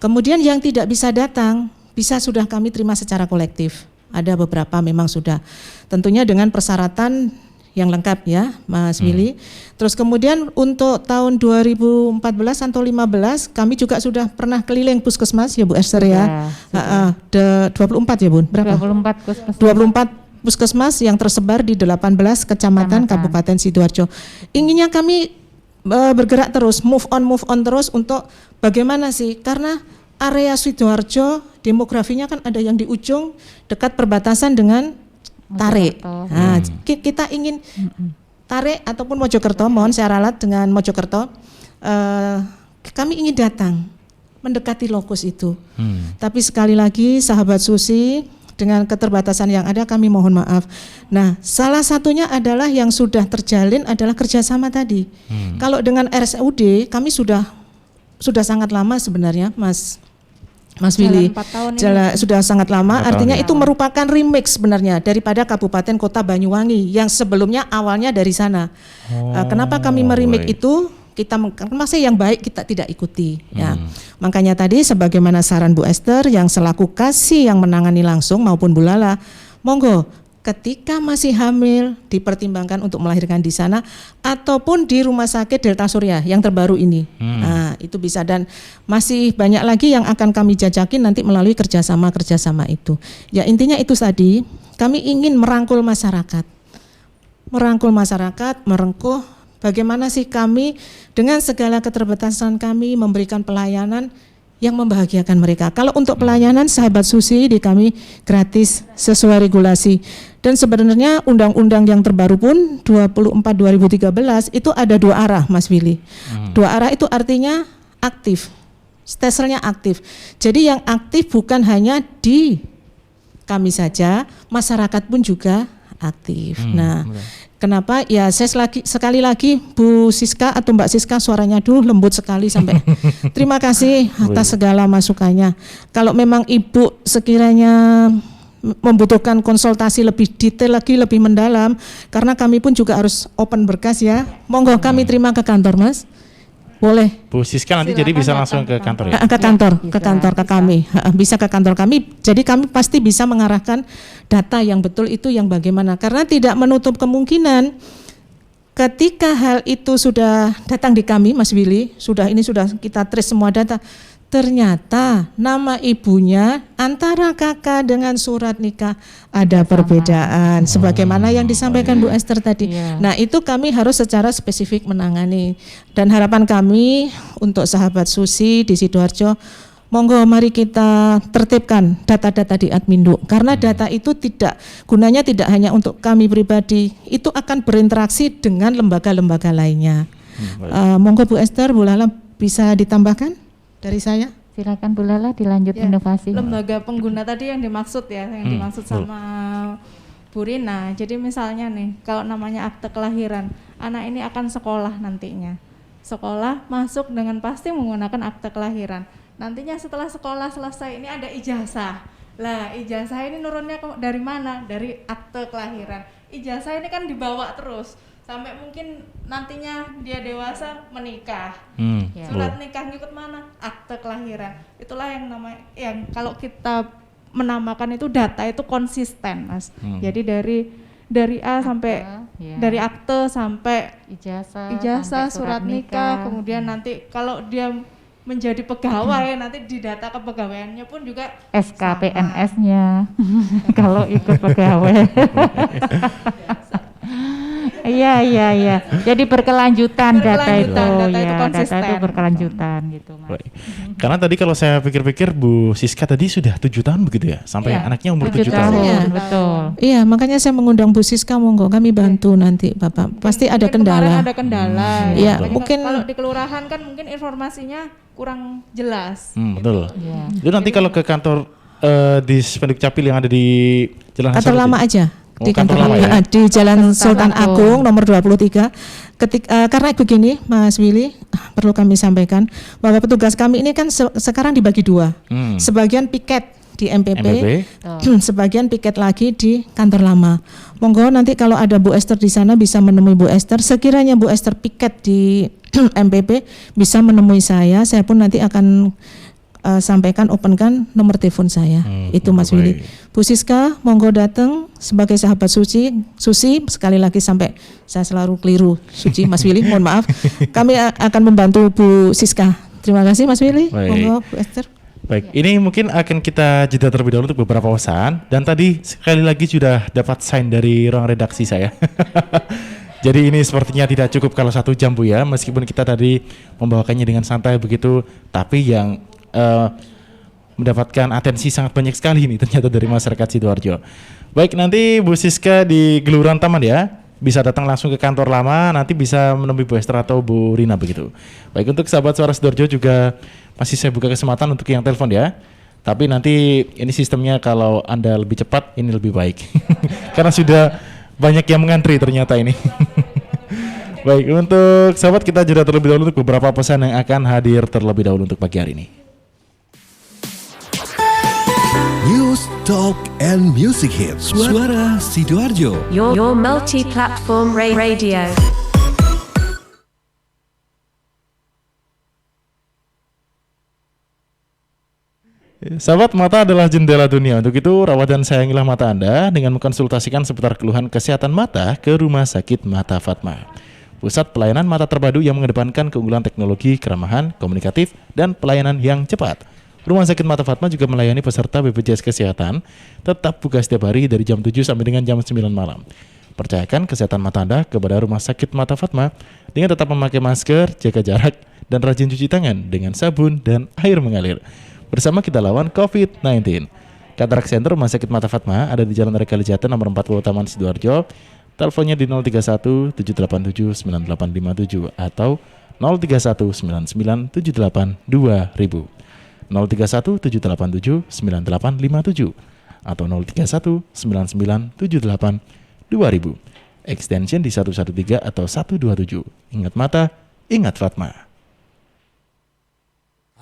Kemudian yang tidak bisa datang bisa sudah kami terima secara kolektif. Ada beberapa memang sudah. Tentunya dengan persyaratan yang lengkap ya Mas Willy. Terus kemudian untuk tahun 2014 atau 15 kami juga sudah pernah keliling puskesmas ya Bu Esther ya. 24 ya Bun? Berapa? 24 puskesmas yang tersebar di 18 kecamatan Kabupaten Sidoarjo. Inginnya kami bergerak terus, move on terus untuk bagaimana sih? Karena area Sidoarjo demografinya kan ada yang di ujung dekat perbatasan dengan Tarik. Nah, kita ingin Tarik ataupun Mojokerto, mohon saya ralat dengan Mojokerto. Kami ingin datang mendekati lokus itu. Tapi sekali lagi sahabat Susi, dengan keterbatasan yang ada kami mohon maaf. Nah, salah satunya adalah yang sudah terjalin adalah kerjasama tadi. Kalau dengan RSUD kami sudah sangat lama sebenarnya Mas Willy, sudah sangat lama, artinya itu merupakan remix sebenarnya daripada Kabupaten Kota Banyuwangi yang sebelumnya awalnya dari sana. Kenapa kami merimik itu? Kita masih yang baik kita tidak ikuti. Ya. Makanya tadi sebagaimana saran Bu Esther yang selaku kasih yang menangani langsung maupun Bu Lala, monggo ketika masih hamil dipertimbangkan untuk melahirkan di sana ataupun di Rumah Sakit Delta Surya yang terbaru ini. Nah, itu bisa dan masih banyak lagi yang akan kami jajakin nanti melalui kerjasama itu. Ya intinya itu tadi, kami ingin merangkul masyarakat, merengkuh bagaimana sih kami dengan segala keterbatasan kami memberikan pelayanan yang membahagiakan mereka. Kalau untuk pelayanan sahabat Susi di kami gratis sesuai regulasi. Dan sebenarnya undang-undang yang terbaru pun 24/2013 itu ada 2 arah Mas Willy. 2 arah itu artinya aktif. Steselnya aktif. Jadi yang aktif bukan hanya di kami saja, masyarakat pun juga aktif. Nah, kenapa? Ya saya sekali lagi Bu Siska atau Mbak Siska suaranya lembut sekali sampai terima kasih atas segala masukannya. Kalau memang Ibu sekiranya membutuhkan konsultasi lebih detail lagi, lebih mendalam, karena kami pun juga harus open berkas ya. Monggo kami terima ke kantor Mas. Boleh. Bu Siska nanti jadi bisa langsung ke kantor ya? Ke kantor ke kami. Bisa ke kantor kami. Jadi kami pasti bisa mengarahkan data yang betul itu yang bagaimana. Karena tidak menutup kemungkinan ketika hal itu sudah datang di kami Mas Willy, sudah kita trace semua data. Ternyata nama ibunya antara kakak dengan surat nikah ada perbedaan sebagaimana yang disampaikan Bu Esther tadi. Nah, itu kami harus secara spesifik menangani. Dan harapan kami untuk sahabat Susi di Sidoarjo, monggo mari kita tertibkan data-data di Adminduk karena data itu gunanya tidak hanya untuk kami pribadi, itu akan berinteraksi dengan lembaga-lembaga lainnya. Monggo Bu Esther, Bu Lala bisa ditambahkan dari saya? Silakan Bu Lala dilanjut Ya, inovasinya. lembaga pengguna tadi yang dimaksud ya, yang dimaksud sama Bu Rina. Jadi misalnya nih, kalau namanya akte kelahiran, anak ini akan sekolah nantinya. Sekolah masuk dengan pasti menggunakan akte kelahiran. Nantinya setelah sekolah selesai ini ada ijazah. Lah, ijazah ini nurunnya dari mana? Dari akte kelahiran. Ijazah ini kan dibawa terus sampai mungkin nantinya dia dewasa menikah. Surat nikah ngikut mana? Akte kelahiran. Itulah yang namanya, yang kalau kita menamakan itu data itu konsisten, Mas. Jadi dari A sampai dari akte sampai ijazah, surat nikah, kemudian nanti kalau dia menjadi pegawai nanti di data kepegawaiannya pun juga SKPNS-nya kalau ikut pegawai. Iya. Jadi berkelanjutan data itu konsisten. Data itu berkelanjutan gitu, Mas. Baik. Karena tadi kalau saya pikir-pikir Bu Siska tadi sudah 7 tahun begitu ya, sampai anaknya umur 7 tahun. Iya, betul. Iya, makanya saya mengundang Bu Siska, monggo kami bantu nanti Bapak. Pasti ada kendala. Ada kendala. Iya, Jadi mungkin kalau di kelurahan kan mungkin informasinya kurang jelas. Betul. Itu nanti kalau ke kantor di Spenduk Capil yang ada di Jalan kantor lama aja. Di kantor lama ya? Di Jalan Sultan Agung nomor 23. Karena begini Mas Willy, perlu kami sampaikan bahwa petugas kami ini kan sekarang dibagi 2. Sebagian piket di MPP. Sebagian piket lagi di kantor lama. Monggo nanti kalau ada Bu Esther di sana bisa menemui Bu Esther. Sekiranya Bu Esther piket di MPP bisa menemui saya pun nanti akan sampaikan, openkan nomor telepon saya. Itu Mas Willy. Bu Siska, monggo datang sebagai sahabat Susi sekali lagi sampai saya selalu keliru Suci Mas Willy, mohon maaf. Kami akan membantu Bu Siska. Terima kasih Mas Willy. Monggo Bu Esther. Baik, ini mungkin akan kita jeda terlebih dahulu untuk beberapa pesan. Dan tadi sekali lagi sudah dapat sign dari ruang redaksi saya. Jadi ini sepertinya tidak cukup kalau 1 jam Bu ya, meskipun kita tadi membawakannya dengan santai begitu, tapi yang mendapatkan atensi sangat banyak sekali ini ternyata dari masyarakat Sidoarjo. Baik, nanti Bu Siska di Geluran Taman ya, bisa datang langsung ke kantor lama, nanti bisa menemui Bu Esther atau Bu Rina begitu. Baik, untuk sahabat Suara Sidoarjo juga masih saya buka kesempatan untuk yang telepon ya. Tapi nanti ini sistemnya kalau Anda lebih cepat ini lebih baik. Karena sudah banyak yang mengantri ternyata ini. Baik, untuk sahabat kita jeda terlebih dahulu untuk beberapa pesan yang akan hadir terlebih dahulu untuk pagi hari ini. News, Talk, and Music Hits. Suara Sidoarjo. Your multi-platform radio. Sahabat, mata adalah jendela dunia. Untuk itu, rawat dan sayangilah mata Anda dengan mengkonsultasikan seputar keluhan kesehatan mata ke Rumah Sakit Mata Fatma. Pusat pelayanan mata terpadu yang mengedepankan keunggulan teknologi, keramahan, komunikatif, dan pelayanan yang cepat. Rumah Sakit Mata Fatma juga melayani peserta BPJS Kesehatan, tetap buka setiap hari dari jam 7 sampai dengan jam 9 malam. Percayakan kesehatan mata Anda kepada Rumah Sakit Mata Fatma dengan tetap memakai masker, jaga jarak, dan rajin cuci tangan dengan sabun dan air mengalir. Bersama kita lawan COVID-19. Katarak Center Rumah Sakit Mata Fatma ada di Jalan Rekali Jati nomor 40 Taman Sidoarjo. Teleponnya di 031 787 9857 atau 031 9978 2000. 031 787 9857 atau 031 9978 2000. Extension di 113 atau 127. Ingat mata, ingat Fatma.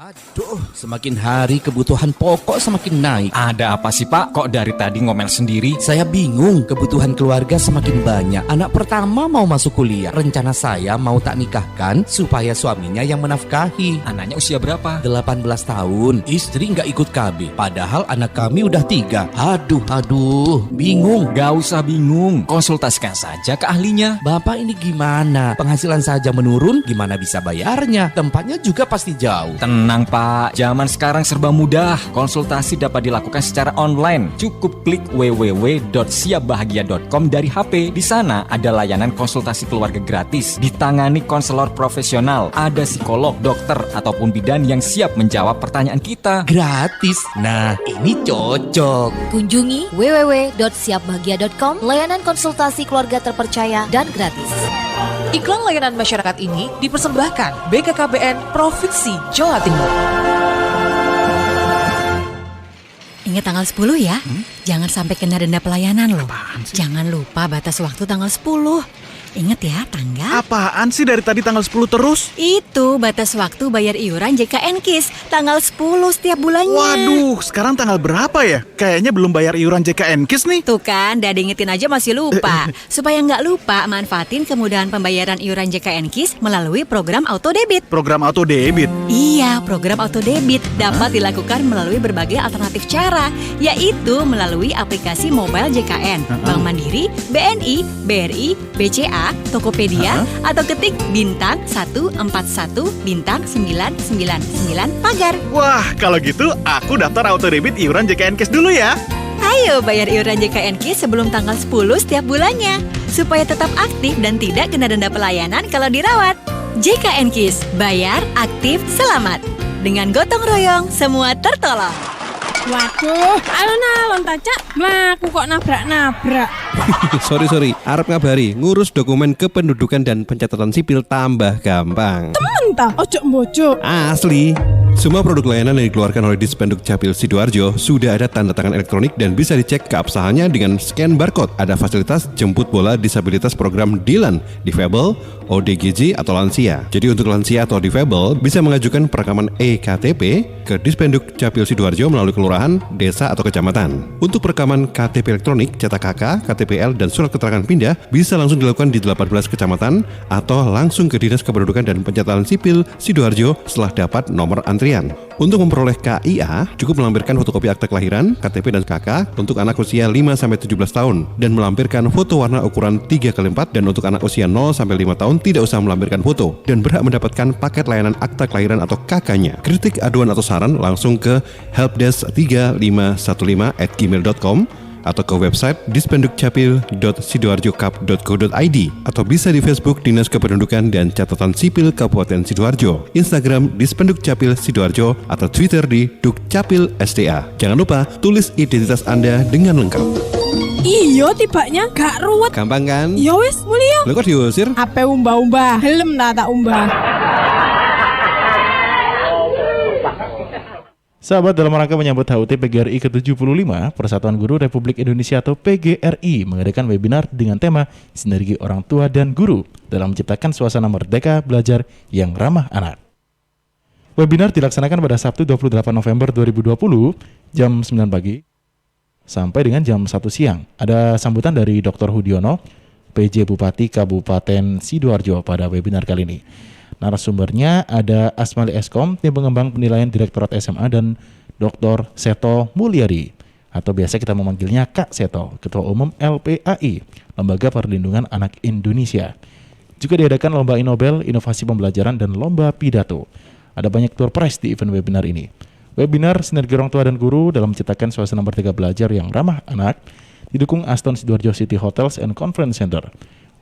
Aduh, semakin hari kebutuhan pokok semakin naik. Ada apa sih Pak? Kok dari tadi ngomel sendiri? Saya bingung, kebutuhan keluarga semakin banyak. Anak pertama mau masuk kuliah. Rencana saya mau tak nikahkan supaya suaminya yang menafkahi. Anaknya usia berapa? 18 tahun. Istri nggak ikut KB. Padahal anak kami udah 3. Aduh, bingung. Gak usah bingung, konsultasikan saja ke ahlinya. Bapak ini gimana? Penghasilan saja menurun, gimana bisa bayarnya? Tempatnya juga pasti jauh. Tenang Pak, zaman sekarang serba mudah. Konsultasi dapat dilakukan secara online. Cukup klik www.siapbahagia.com dari HP. Di sana ada layanan konsultasi keluarga gratis. Ditangani konselor profesional. Ada psikolog, dokter, ataupun bidan yang siap menjawab pertanyaan kita. Gratis? Nah, ini cocok. Kunjungi www.siapbahagia.com, layanan konsultasi keluarga terpercaya dan gratis. Iklan layanan masyarakat ini dipersembahkan BKKBN Provinsi Jawa Timur. Ingat tanggal 10 ya. Jangan sampai kena denda pelayanan loh. Jangan lupa batas waktu tanggal 10. Ingat ya, tanggal. Apaan sih dari tadi tanggal 10 terus? Itu batas waktu bayar iuran JKN KIS. Tanggal 10 setiap bulannya. Waduh, sekarang tanggal berapa ya? Kayaknya belum bayar iuran JKN KIS nih. Tuh kan, udah diingetin aja masih lupa. Supaya nggak lupa, manfaatin kemudahan pembayaran iuran JKN KIS melalui program auto debit. Program auto debit? Iya, program auto debit dapat dilakukan melalui berbagai alternatif cara, yaitu melalui aplikasi mobile JKN, Bank Mandiri, BNI, BRI, BCA, Tokopedia, atau ketik bintang 141 bintang 999 pagar. Wah, kalau gitu aku daftar auto debit iuran JKN KIS dulu ya. Ayo bayar iuran JKN KIS sebelum tanggal 10 setiap bulannya, supaya tetap aktif dan tidak kena denda pelayanan kalau dirawat. JKN KIS, bayar, aktif, selamat. Dengan gotong royong, semua tertolong. Waduh, alon-alon taca, mlaku kok nabrak-nabrak. Sorry, arep ngabari, ngurus dokumen kependudukan dan pencatatan sipil tambah gampang. Temen ta, ojo mbojo. Asli. Semua produk layanan yang dikeluarkan oleh Dispenduk Capil Sidoarjo sudah ada tanda tangan elektronik dan bisa dicek keabsahannya dengan scan barcode. Ada fasilitas jemput bola disabilitas program DILAN, Difabel, ODGJ atau lansia. Jadi untuk lansia atau difabel bisa mengajukan perekaman EKTP ke Dispenduk Capil Sidoarjo melalui kelurahan, desa atau kecamatan. Untuk perekaman KTP elektronik, cetak KK, KTPL dan surat keterangan pindah bisa langsung dilakukan di 18 kecamatan atau langsung ke Dinas Kependudukan dan Pencatatan Sipil Sidoarjo setelah dapat nomor antrian. Untuk memperoleh KIA, cukup melampirkan fotokopi akta kelahiran, KTP dan KK untuk anak usia 5-17 tahun dan melampirkan foto warna ukuran 3x4 dan untuk anak usia 0-5 tahun tidak usah melampirkan foto dan berhak mendapatkan paket layanan akta kelahiran atau KK-nya. Kritik, aduan atau saran langsung ke helpdesk3515@gmail.com atau ke website dispendukcapil.sidoarjokap.go.id atau bisa di Facebook Dinas Kependudukan dan Catatan Sipil Kabupaten Sidoarjo, Instagram Dispenduk Capil Sidoarjo atau Twitter di Dukcapil SDA. Jangan lupa tulis identitas Anda dengan lengkap. Iyo tibanya gak ruwet. Gampang kan? Ya wis, mulya. Lo kok diusir? Ape umbah-umbah, helm tak umbah. Sahabat, dalam rangka menyambut HUT PGRI ke-75, Persatuan Guru Republik Indonesia atau PGRI mengadakan webinar dengan tema Sinergi Orang Tua dan Guru dalam menciptakan suasana merdeka belajar yang ramah anak. Webinar dilaksanakan pada Sabtu 28 November 2020 jam 9 pagi sampai dengan jam 1 siang. Ada sambutan dari Dr. Hudiono, PJ Bupati Kabupaten Sidoarjo pada webinar kali ini. Narasumbernya ada Asmali Eskom, tim pengembang penilaian Direktorat SMA, dan Dr. Seto Mulyadi, atau biasa kita memanggilnya Kak Seto, Ketua Umum LPAI, Lembaga Perlindungan Anak Indonesia. Juga diadakan Lomba Inobel, Inovasi Pembelajaran, dan Lomba Pidato. Ada banyak door prize di event webinar ini. Webinar Sinergi Orang Tua dan Guru dalam menciptakan suasana merdeka belajar yang ramah anak didukung Aston Sidoarjo City Hotels and Conference Center,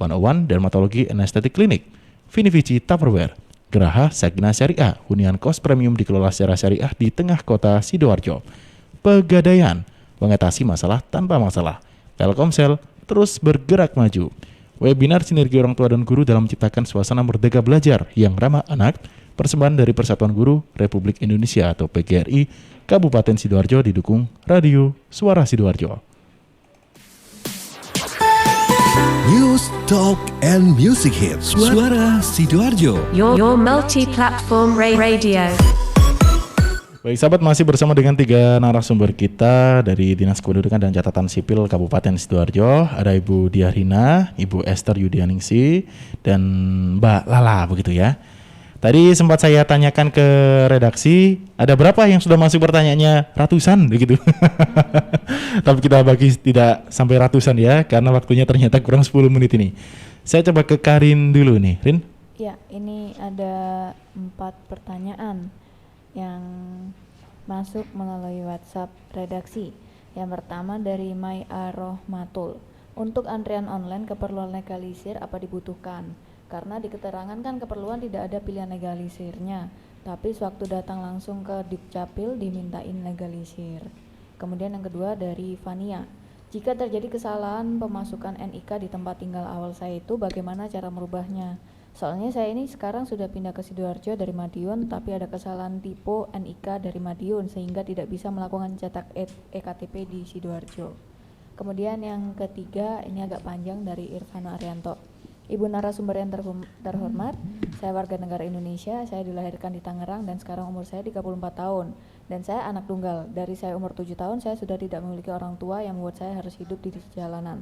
101 Dermatologi and Aesthetic Clinic, Vinivici Tupperware, Geraha Sagna Syariah, hunian kos premium dikelola secara syariah di tengah kota Sidoarjo. Pegadaian, mengatasi masalah tanpa masalah. Telkomsel terus bergerak maju. Webinar Sinergi Orang Tua dan Guru dalam menciptakan suasana merdeka belajar yang ramah anak, persembahan dari Persatuan Guru Republik Indonesia atau PGRI Kabupaten Sidoarjo didukung Radio Suara Sidoarjo. News, Talk, and Music Hits. Suara Sidoarjo. Your multi-platform radio. Baik sahabat, masih bersama dengan 3 narasumber kita dari Dinas Kependudukan dan Catatan Sipil Kabupaten Sidoarjo. Ada Ibu Diarina, Ibu Esther Yudianingsi, dan Mbak Lala begitu ya. Tadi sempat saya tanyakan ke redaksi, ada berapa yang sudah masuk pertanyaannya? Ratusan begitu. Tapi kita bagi tidak sampai ratusan ya, karena waktunya ternyata kurang 10 menit ini. Saya coba ke Karin dulu nih, Rin. Ya, ini ada 4 pertanyaan yang masuk melalui WhatsApp redaksi. Yang pertama dari Mai Arohmatul. Untuk antrian online keperluan legalisir apa dibutuhkan? Karena di keterangan kan keperluan tidak ada pilihan legalisirnya, tapi sewaktu datang langsung ke Dukcapil dimintain legalisir. Kemudian yang kedua dari Vania, jika terjadi kesalahan pemasukan NIK di tempat tinggal awal saya itu bagaimana cara merubahnya? Soalnya saya ini sekarang sudah pindah ke Sidoarjo dari Madiun, tapi ada kesalahan tipe NIK dari Madiun sehingga tidak bisa melakukan cetak EKTP di Sidoarjo. Kemudian yang ketiga, ini agak panjang, dari Irfano Arianto. Ibu narasumber yang terhormat, saya warga negara Indonesia, saya dilahirkan di Tangerang dan sekarang umur saya 34 tahun. Dan saya anak tunggal. Dari saya umur 7 tahun, saya sudah tidak memiliki orang tua yang membuat saya harus hidup di jalanan.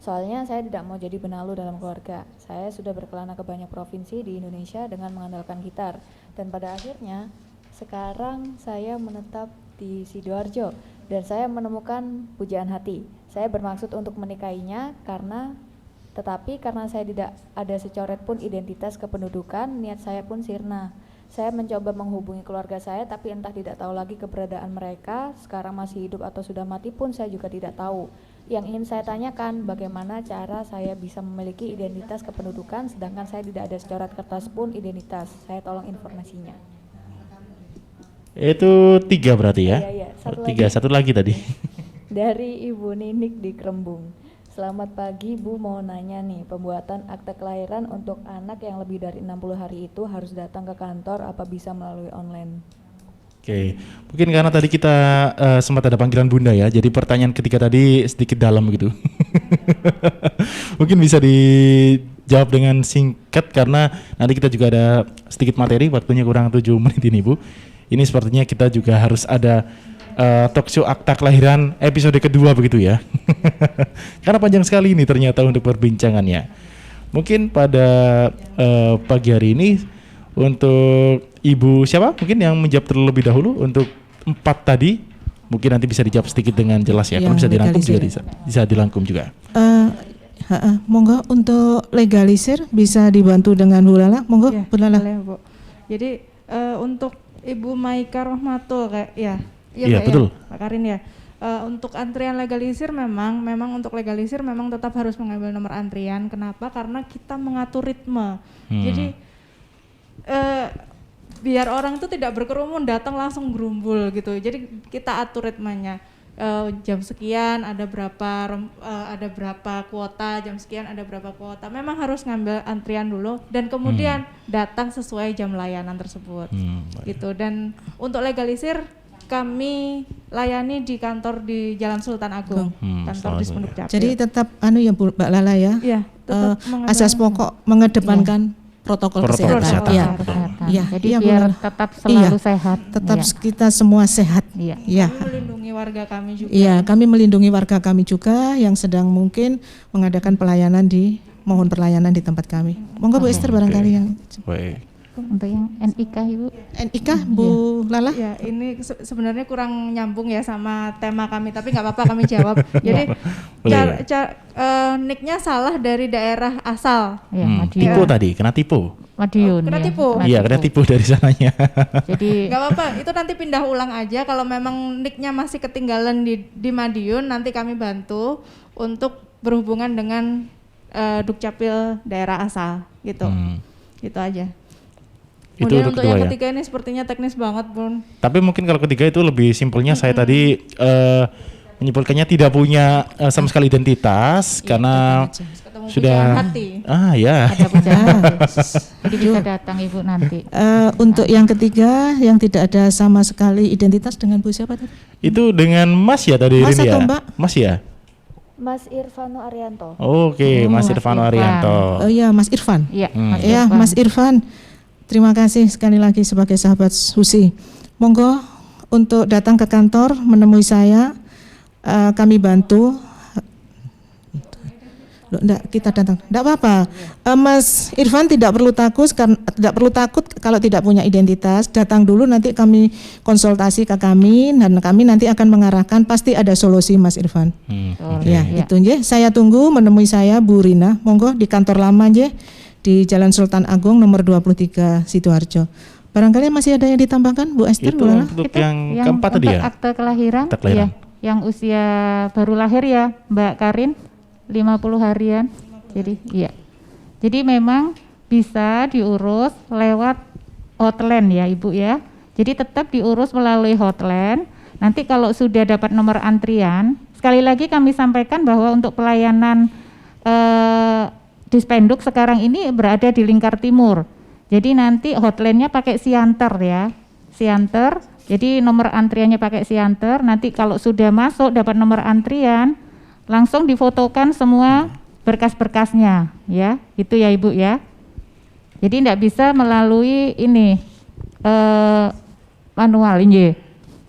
Soalnya saya tidak mau jadi benalu dalam keluarga. Saya sudah berkelana ke banyak provinsi di Indonesia dengan mengandalkan gitar. Dan pada akhirnya, sekarang saya menetap di Sidoarjo. Dan saya menemukan pujaan hati. Saya bermaksud untuk menikahinya tetapi karena saya tidak ada secoret pun identitas kependudukan, niat saya pun sirna. Saya mencoba menghubungi keluarga saya, tapi entah tidak tahu lagi keberadaan mereka, sekarang masih hidup atau sudah mati pun saya juga tidak tahu. Yang ingin saya tanyakan, bagaimana cara saya bisa memiliki identitas kependudukan sedangkan saya tidak ada secoret kertas pun identitas. Saya tolong informasinya. Itu 3 berarti ya? Iya, Satu lagi tadi. Dari Ibu Ninik di Kerembung. Selamat pagi Bu, mau nanya nih, pembuatan akte kelahiran untuk anak yang lebih dari 60 hari itu harus datang ke kantor apa bisa melalui online? Oke, mungkin karena tadi kita sempat ada panggilan Bunda ya, jadi pertanyaan ketiga tadi sedikit dalam gitu. Mungkin bisa dijawab dengan singkat karena nanti kita juga ada sedikit materi, waktunya kurang 7 menit ini Bu. Ini sepertinya kita juga harus ada talk show akta kelahiran episode kedua begitu ya. Karena panjang sekali ini ternyata untuk perbincangannya. Mungkin pada pagi hari ini untuk Ibu siapa mungkin yang menjawab terlebih dahulu untuk 4 tadi, mungkin nanti bisa dijawab sedikit dengan jelas ya. Kalau bisa dirangkum juga bisa dirangkum juga. Monggo untuk legalisir bisa dibantu dengan Bu Lala. Monggo Bu Lala. Boleh, Bu. Jadi untuk Ibu Maika Rohmatul kayak ya. Iya betul. Pak Karin ya. Untuk antrian legalisir memang untuk legalisir memang tetap harus mengambil nomor antrian. Kenapa? Karena kita mengatur ritme. Jadi biar orang itu tidak berkerumun datang langsung gerumbul gitu. Jadi kita atur ritmenya. Jam sekian ada berapa kuota, jam sekian ada berapa kuota. Memang harus ngambil antrian dulu dan kemudian datang sesuai jam layanan tersebut. Gitu. Dan untuk legalisir kami layani di kantor di Jalan Sultan Agung, kantor Dispenduk Capil. Jadi tetap ya Bu Mbak Lala ya. Iya, asas pokok mengedepankan protokol kesehatan. Iya. Jadi biar tetap selalu sehat. Tetap kita semua sehat. Iya. Kami melindungi warga kami juga. Iya, kami melindungi warga kami juga yang sedang mungkin mengadakan pelayanan mohon pelayanan di tempat kami. Monggo Bu Esther barangkali yang. Baik. Untuk yang NIK Ibu. NIK Bu Lala? Ya, ini sebenarnya kurang nyambung ya sama tema kami, tapi nggak apa-apa kami jawab. Jadi nicknya salah dari daerah asal. Tipu tadi, kena tipu. Madiun. Kena tipu. Iya, kena tipu dari sananya. Jadi nggak apa-apa, itu nanti pindah ulang aja. Kalau memang nicknya masih ketinggalan di Madiun, nanti kami bantu untuk berhubungan dengan Dukcapil daerah asal, gitu. Gitu aja. Kemudian untuk yang ketiga ini sepertinya teknis banget, Bun. Tapi mungkin kalau ketiga itu lebih simpelnya saya tadi menyimpulkannya tidak punya sama sekali identitas karena sudah ya. Ada pujaan. Jadi bisa datang Ibu nanti. Untuk yang ketiga yang tidak ada sama sekali identitas dengan Bu siapa tadi? Itu dengan Mas ya tadi Mas ini ya. Mbak? Mas ya. Mas Irfano Arianto. Oke, Mas Irfano Arianto. Oh iya, Mas Irfan. Iya, Mas Irfan. Terima kasih sekali lagi sebagai sahabat Susi. Monggo untuk datang ke kantor menemui saya, kami bantu. Kita datang, tidak apa-apa. Mas Irfan tidak perlu takut kalau tidak punya identitas. Datang dulu, nanti kami konsultasi ke kami dan kami nanti akan mengarahkan. Pasti ada solusi, Mas Irfan. Itu aja. Saya tunggu menemui saya Bu Rina. Monggo di kantor lama aja. Di Jalan Sultan Agung nomor 23 Sidoarjo. Barangkali masih ada yang ditambahkan Bu Esther? Itu untuk yang keempat tadi ya? Akte kelahiran. Ya, yang usia baru lahir ya Mbak Karin 50 harian. Jadi iya. Jadi memang bisa diurus lewat hotline ya Ibu ya. Jadi tetap diurus melalui hotline. Nanti kalau sudah dapat nomor antrian, sekali lagi kami sampaikan bahwa untuk pelayanan Dispenduk sekarang ini berada di Lingkar Timur. Jadi nanti hotline-nya pakai Sianter ya. Sianter. Jadi nomor antriannya pakai Sianter. Nanti kalau sudah masuk dapat nomor antrian, langsung difotokan semua berkas-berkasnya ya. Itu ya Ibu ya. Jadi tidak bisa melalui ini manual ini.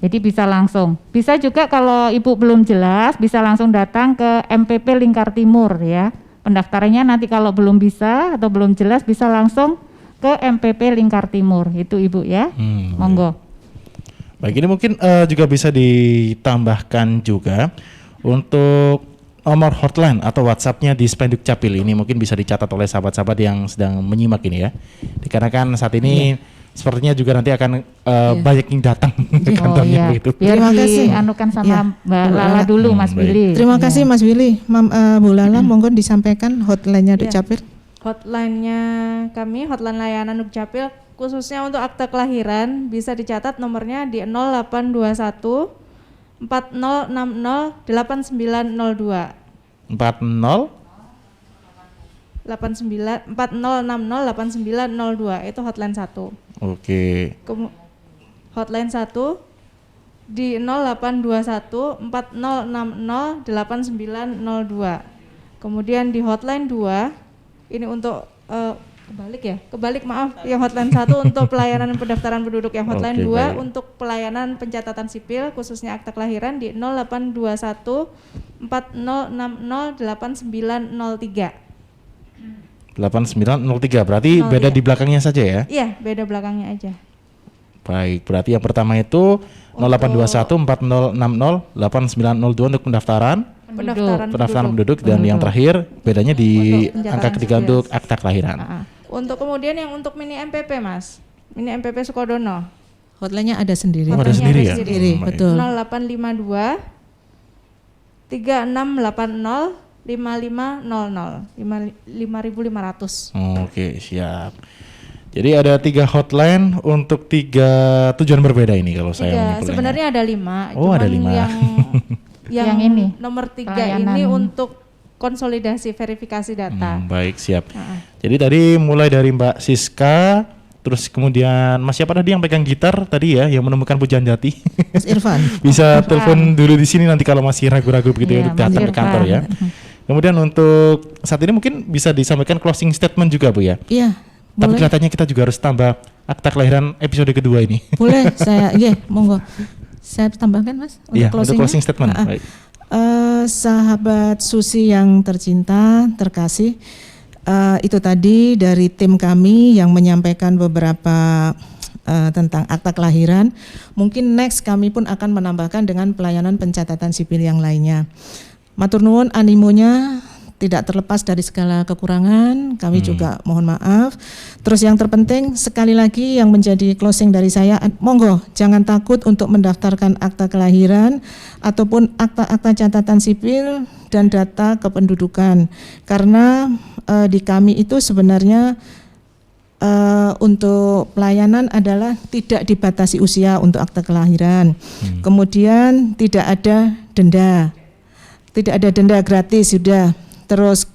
Jadi bisa langsung. Bisa juga kalau Ibu belum jelas bisa langsung datang ke MPP Lingkar Timur ya. Pendaftarannya nanti kalau belum bisa atau belum jelas bisa langsung ke MPP Lingkar Timur. Itu Ibu ya. Monggo. Baik, ini mungkin juga bisa ditambahkan juga untuk nomor hotline atau WhatsApp-nya di Spenduk Capil. Ini mungkin bisa dicatat oleh sahabat-sahabat yang sedang menyimak ini ya. Dikarenakan saat ini sepertinya juga nanti akan banyak yang datang ke kantornya begitu. Biar dianukan sama Mbak Lala dulu Mas Willy. Terima kasih Mas Willy. Bu Lala monggo disampaikan hotline-nya Dukcapil. Hotline-nya kami, hotline layanan Dukcapil khususnya untuk akte kelahiran bisa dicatat nomornya di 0821 4060 8902. 40 4060 8902 itu hotline 1. Oke. Hotline 1 di 0821 4060 8902. Kemudian di hotline 2 ini untuk kebalik yang hotline 1 untuk pelayanan pendaftaran penduduk, yang hotline 2 untuk pelayanan pencatatan sipil khususnya akta kelahiran di 0821 4060 8903. 8903 berarti beda di belakangnya saja ya? Iya, beda belakangnya aja. Baik, berarti yang pertama itu 0821 4060 8902 untuk pendaftaran penduduk dan yang terakhir bedanya di angka ketiga untuk akta kelahiran. Untuk kemudian yang untuk mini MPP Mas, mini MPP Sukodono. Hotline-nya ada sendiri. Ada sendiri ya? Betul. 0852 3680 5500 5500. Oke, siap. Jadi ada 3 hotline untuk 3 tujuan berbeda ini kalau saya menyimpulkannya. Sebenarnya ada 5. Oh, ada 5. Yang ini nomor 3 ini untuk konsolidasi verifikasi data. Baik, siap. Jadi tadi mulai dari Mbak Siska, terus kemudian Mas siapa tadi yang pegang gitar tadi ya, yang menemukan Pujian Jati? Mas Irfan. Bisa telepon dulu di sini nanti kalau masih ragu-ragu begitu ya untuk datang ke kantor ya. Kemudian untuk saat ini mungkin bisa disampaikan closing statement juga Bu ya? Iya. Tapi kelihatannya kita juga harus tambah akta kelahiran episode kedua ini. Boleh, monggo. Saya tambahkan Mas untuk closing statement. Baik. Sahabat Susi yang tercinta, terkasih, itu tadi dari tim kami yang menyampaikan beberapa tentang akta kelahiran. Mungkin next kami pun akan menambahkan dengan pelayanan pencatatan sipil yang lainnya. Matur nuwun animonya tidak terlepas dari segala kekurangan, kami juga mohon maaf. Terus yang terpenting sekali lagi yang menjadi closing dari saya, monggo jangan takut untuk mendaftarkan akta kelahiran ataupun akta-akta catatan sipil dan data kependudukan. Karena di kami itu sebenarnya untuk pelayanan adalah tidak dibatasi usia untuk akta kelahiran. Kemudian tidak ada denda. Tidak ada denda gratis sudah. Terus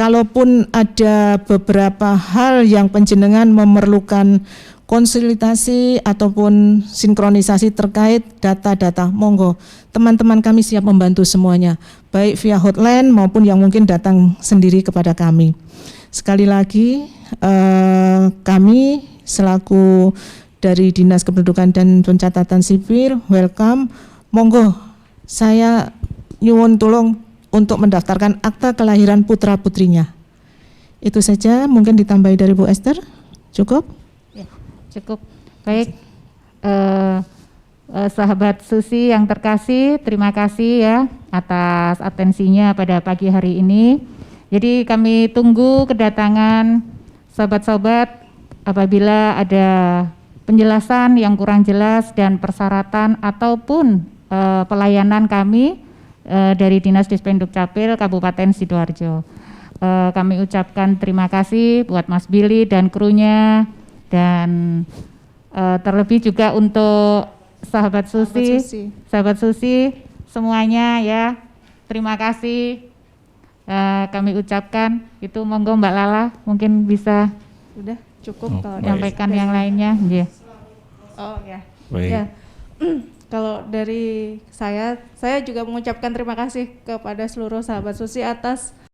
kalaupun ada beberapa hal yang panjenengan memerlukan konsultasi ataupun sinkronisasi terkait data-data, monggo teman-teman kami siap membantu semuanya, baik via hotline maupun yang mungkin datang sendiri kepada kami. Sekali lagi kami selaku dari Dinas Kependudukan dan Pencatatan Sipil welcome, monggo saya nyuwun tolong untuk mendaftarkan akta kelahiran putra-putrinya. Itu saja, mungkin ditambahi dari Bu Esther. Cukup? Ya, cukup. Baik, sahabat Susi yang terkasih, terima kasih ya atas atensinya pada pagi hari ini. Jadi kami tunggu kedatangan sahabat-sahabat apabila ada penjelasan yang kurang jelas dan persyaratan ataupun pelayanan kami dari Dinas Dispenduk Capil Kabupaten Sidoarjo. Kami ucapkan terima kasih buat Mas Billy dan krunya, dan terlebih juga untuk sahabat Susi semuanya ya. Terima kasih. kami ucapkan. Itu monggo Mbak Lala mungkin bisa Udah cukup kalau menyampaikan yang lainnya. Yeah. Oh ya. Baik. Ya. Kalau dari saya juga mengucapkan terima kasih kepada seluruh sahabat Susi atas